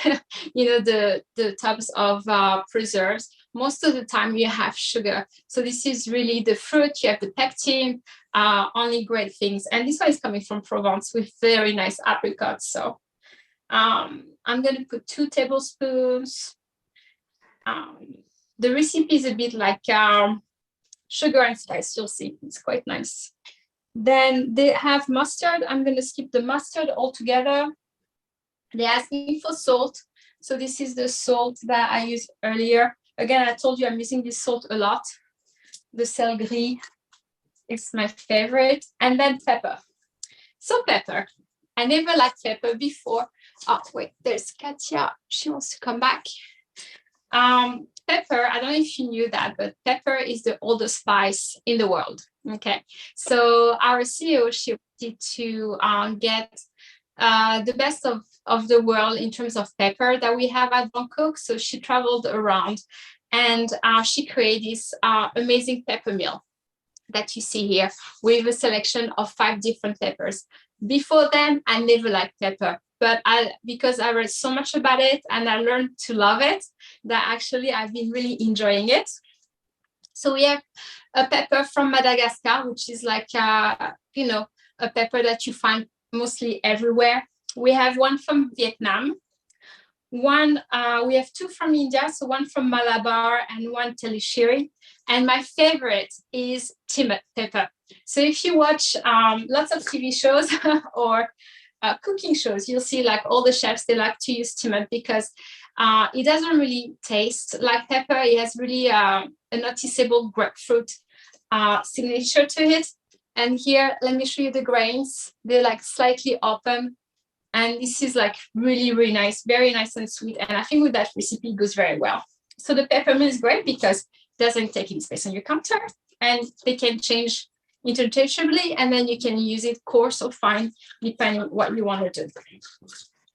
you know, the tubs of preserves, most of the time you have sugar. So this is really the fruit. You have the pectin, only great things. And this one is coming from Provence with very nice apricots. So I'm going to put 2 tablespoons. The recipe is a bit like sugar and spice. You'll see, it's quite nice. Then they have mustard. I'm going to skip the mustard altogether. They asked me for salt. So this is the salt that I used earlier. Again, I told you I'm using this salt a lot. The 𝗕𝗏𝗀𝗀𝗀 is my favorite. And then pepper. So pepper. I never liked pepper before. Oh, wait, there's Katia. She wants to come back. Pepper, I don't know if you knew that, but pepper is the oldest spice in the world. Okay, so our CEO, she wanted to get the best of the world in terms of pepper that we have at Bangkok. So she traveled around and she created this amazing pepper mill that you see here with a selection of 5 different peppers. Before then, I never liked pepper, but because I read so much about it and I learned to love it, that actually I've been really enjoying it. So we have a pepper from Madagascar, which is like, you know, a pepper that you find mostly everywhere. We have one from Vietnam. One, we have 2 from India, so one from Malabar and one 𝗕𝗏𝗀𝗀𝗀. And my favorite is timot pepper. So if you watch lots of TV shows or cooking shows, you'll see like all the chefs, they like to use tea because it doesn't really taste like pepper. It has really a noticeable grapefruit signature to it. And here, let me show you the grains. They're like slightly open. And this is like really, really nice, very nice and sweet. And I think with that recipe, it goes very well. So the peppermint is great because it doesn't take any space on your counter, and they can change interchangeably, and then you can use it coarse or fine, depending on what you want to do.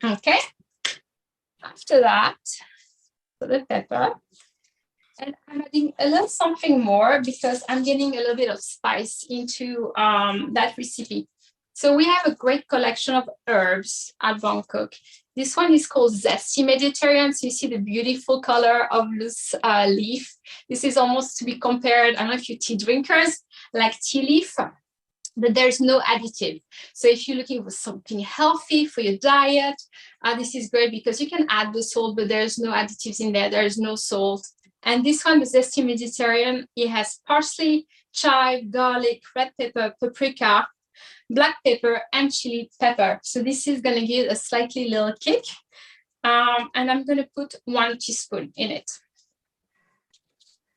Okay. After that, so the pepper. And I'm adding a little something more because I'm getting a little bit of spice into that recipe. So we have a great collection of herbs at Bangkok. This one is called Zesty Mediterranean. So you see the beautiful color of loose leaf. This is almost to be compared, I don't know if you're tea drinkers, like tea leaf, but there's no additive. So if you're looking for something healthy for your diet, this is great because you can add the salt, but there's no additives in there. There's no salt. And this one, the Zesty Mediterranean, it has parsley, chive, garlic, red pepper, paprika, black pepper, and chili pepper. So this is going to give a slightly little kick. And I'm going to put 1 teaspoon in it.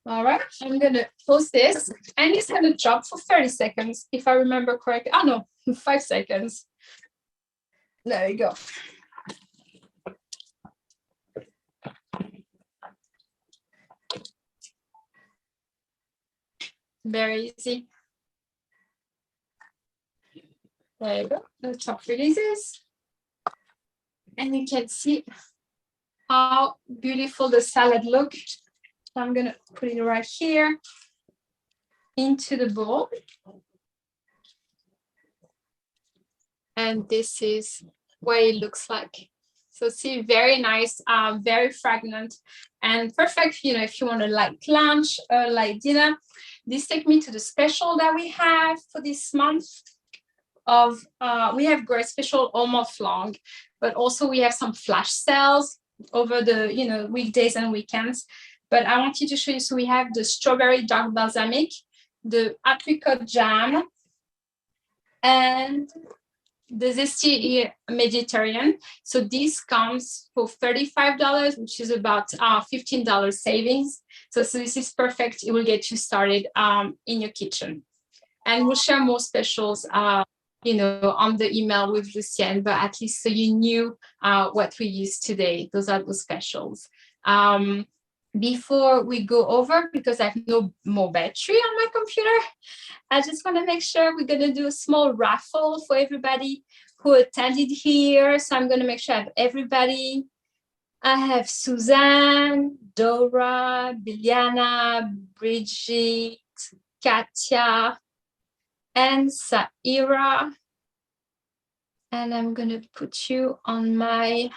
All right, I'm going to pause this, and it's going to drop for 30 seconds, if I remember correctly. Oh, no, 5 seconds. There you go. Very easy. There you go. The top releases. And you can see how beautiful the salad looks. So I'm going to put it right here into the bowl. And this is what it looks like. So see, very nice, very fragrant, and perfect, you know, if you want a light lunch or light dinner. This takes me to the special that we have for this month of, we have great special all month long, but also we have some flash sales over the, you know, weekdays and weekends. But I wanted to show you, so we have the strawberry dark balsamic, the apricot jam, and the Zesty Mediterranean. So this comes for $35, which is about $15 savings. So this is perfect. It will get you started in your kitchen. And we'll share more specials, you know, on the email with Lucienne, but at least so you knew what we used today. Those are the specials. Before we go over, because I have no more battery on my computer, I just want to make sure we're going to do a small raffle for everybody who attended here. So I'm going to make sure I have everybody. I have Suzanne, Dora, Biliana, Bridget, Katia, and Saira. And I'm going to put you on my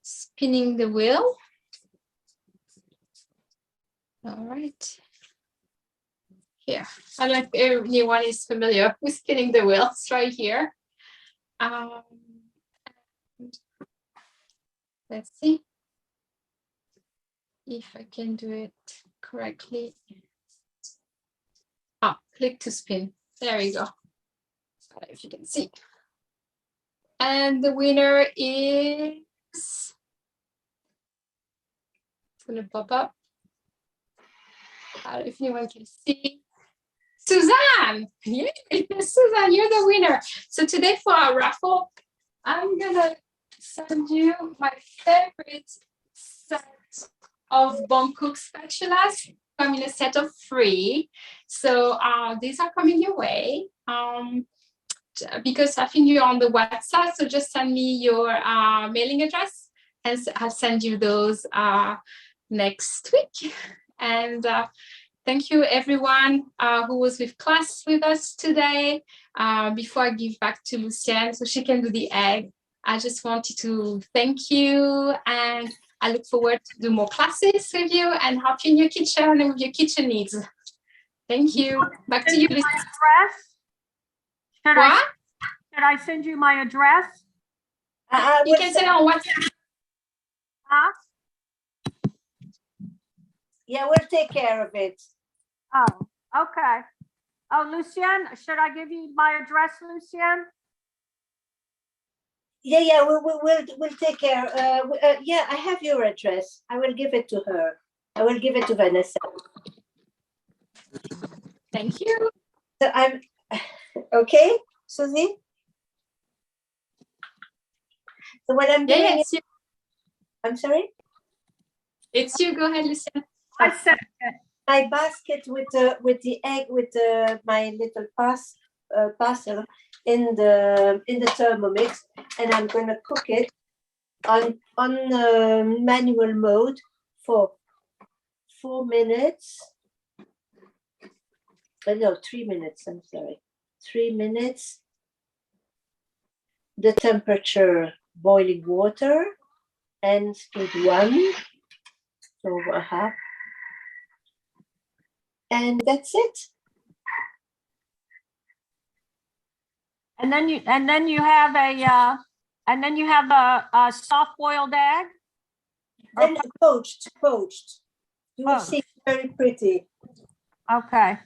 spinning the wheel. All right. Here, I like everyone is familiar with spinning the wheel. It's right here. Let's see if I can do it correctly. Click to spin. There you go. I don't know if you can see. And the winner is, it's going to pop up. I don't know if anyone can see. Suzanne! Yeah, Suzanne, you're the winner. So today for our raffle, I'm going to send you my favorite set of Bangkok spatulas. Come in a set of 3. So these are coming your way. Because I think you're on the website, so just send me your mailing address, and I'll send you those next week. And thank you everyone who was with class with us today. Before I give back to Lucienne so she can do the egg, I just wanted to thank you, and I look forward to do more classes with you and help you in your kitchen and with your kitchen needs. Thank you. Back to you, Lucienne. Should I send you my address? You can send it on WhatsApp. Huh? Yeah, we'll take care of it. Oh, okay. Oh, Lucienne, should I give you my address, Lucienne? Yeah, we'll take care. Yeah, I have your address. I will give it to her. I will give it to Vanessa. Thank you. So I'm okay, Susie. So what I'm doing Yeah, is, I'm sorry. it's you. Go ahead, Lucienne. I said it. My basket with the egg with my little parcel in the Thermomix, and I'm going to cook it on manual mode for 4 minutes. No, 3 minutes. I'm sorry, 3 minutes. The temperature, boiling water, and speed 1. So and that's it. And then you have a soft-boiled egg. Then poached. You will see, very pretty. Okay.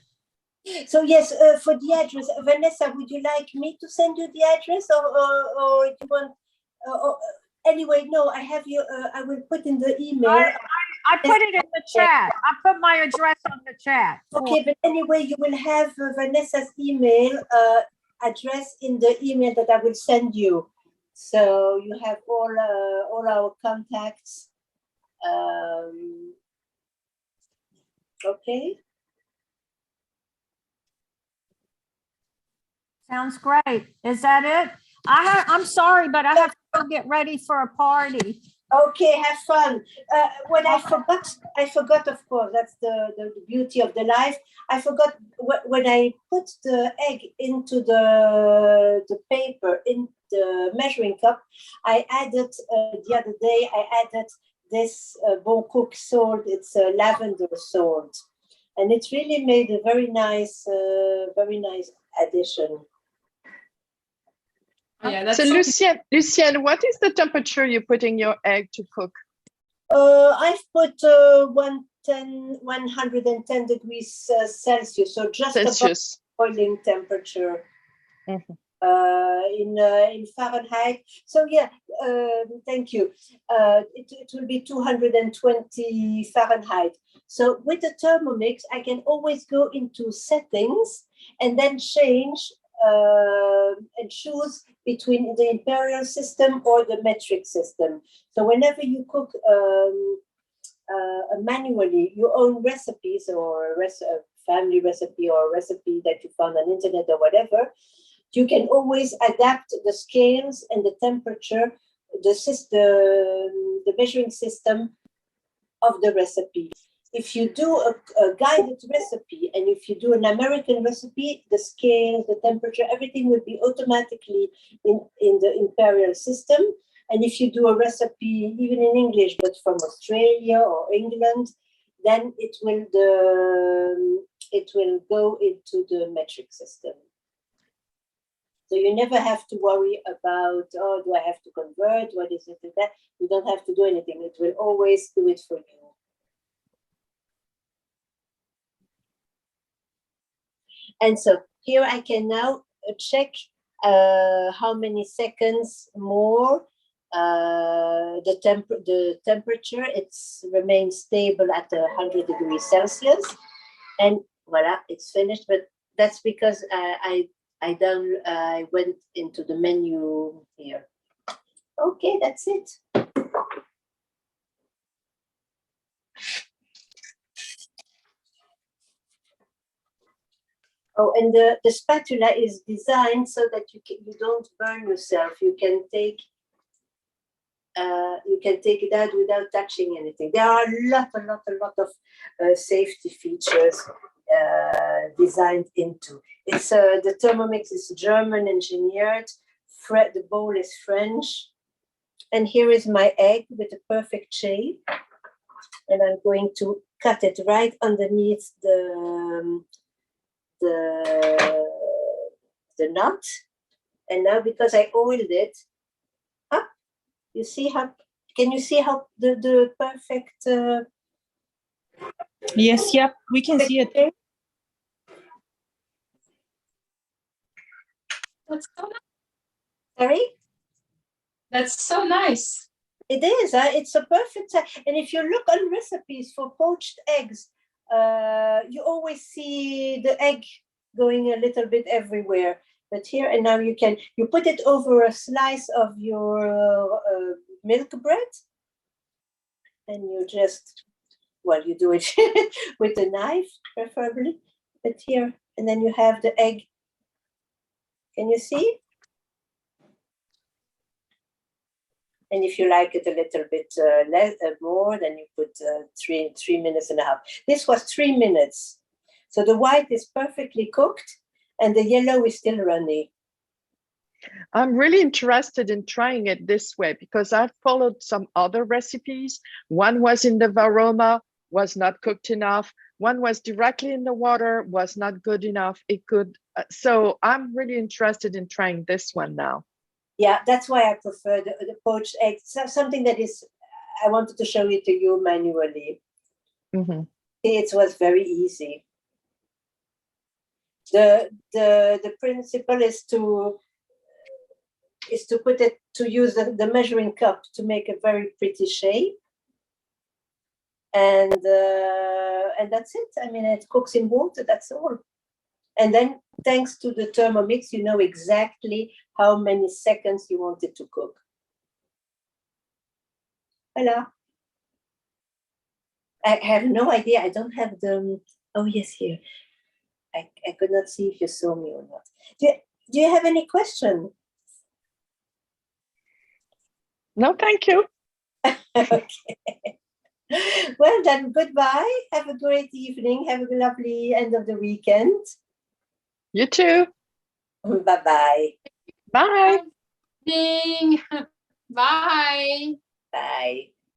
So yes, for the address, Vanessa, would you like me to send you the address, or do you want? Anyway, no, I have you. I will put in the email. I put it in the chat. I put my address on the chat. Okay, but anyway, you will have Vanessa's email address in the email that I will send you. So you have all our contacts. Okay. Sounds great. Is that it? I'm sorry, but I have to go get ready for a party. Okay, have fun. What I forgot, of course, that's the beauty of the life. I forgot when I put the egg into the paper, in the measuring cup, I added, the other day, I added this Bon Cook salt. It's a lavender salt. And it's really made a very nice addition. Yeah, that's so Lucienne, what is the temperature you're putting your egg to cook? I've put 110 degrees Celsius, so just above boiling temperature. Mm-hmm. In Fahrenheit. So yeah, thank you. It will be 220 Fahrenheit. So with the Thermomix, I can always go into settings and then change and choose between the imperial system or the metric system. So whenever you cook manually your own recipes, or a family recipe, or a recipe that you found on the internet or whatever, you can always adapt the scales and the temperature, the measuring system of the recipe. If you do a guided recipe, and if you do an American recipe, the scales, the temperature, everything will be automatically in the imperial system. And if you do a recipe, even in English, but from Australia or England, then it will go into the metric system. So you never have to worry about, oh, do I have to convert? What is it and that? You don't have to do anything. It will always do it for you. And so here I can now check how many seconds more the temperature. It's remains stable at 100 degrees Celsius. And voila, it's finished. But that's because I went into the menu here. Okay, that's it. Oh, and the spatula is designed so that you don't burn yourself. You can take it out without touching anything. There are a lot of safety features designed into. It's the Thermomix is German engineered. The bowl is French, and here is my egg with a perfect shape. And I'm going to cut it right underneath the nut. And now, because I oiled it up, you see how? Can you see how the perfect? Yes, yeah, we can see it. What's going on? Sorry? That's so nice. It is. It's a perfect. And if you look on recipes for poached eggs, you always see the egg going a little bit everywhere. But here and now you put it over a slice of your milk bread, and you just, well, you do it with a knife, preferably. But here, and then you have the egg. Can you see? And if you like it a little bit more, then you put 3 minutes and a half. This was 3 minutes. So the white is perfectly cooked and the yellow is still runny. I'm really interested in trying it this way because I've followed some other recipes. One was in the varoma, was not cooked enough. One was directly in the water, was not good enough. It could. So I'm really interested in trying this one now. Yeah, that's why I prefer the poached eggs. So something that is, I wanted to show it to you manually. Mm-hmm. It was very easy. The principle is to put it, to use the measuring cup to make a very pretty shape. And that's it. I mean, it cooks in water, that's all. And then thanks to the Thermomix, you know exactly how many seconds you want it to cook. Voila. I have no idea. I don't have the, oh yes, here. I could not see if you saw me or not. Do you have any question? No, thank you. Okay. Well then, goodbye. Have a great evening. Have a lovely end of the weekend. You too. Bye-bye. Bye. Bye. Bye.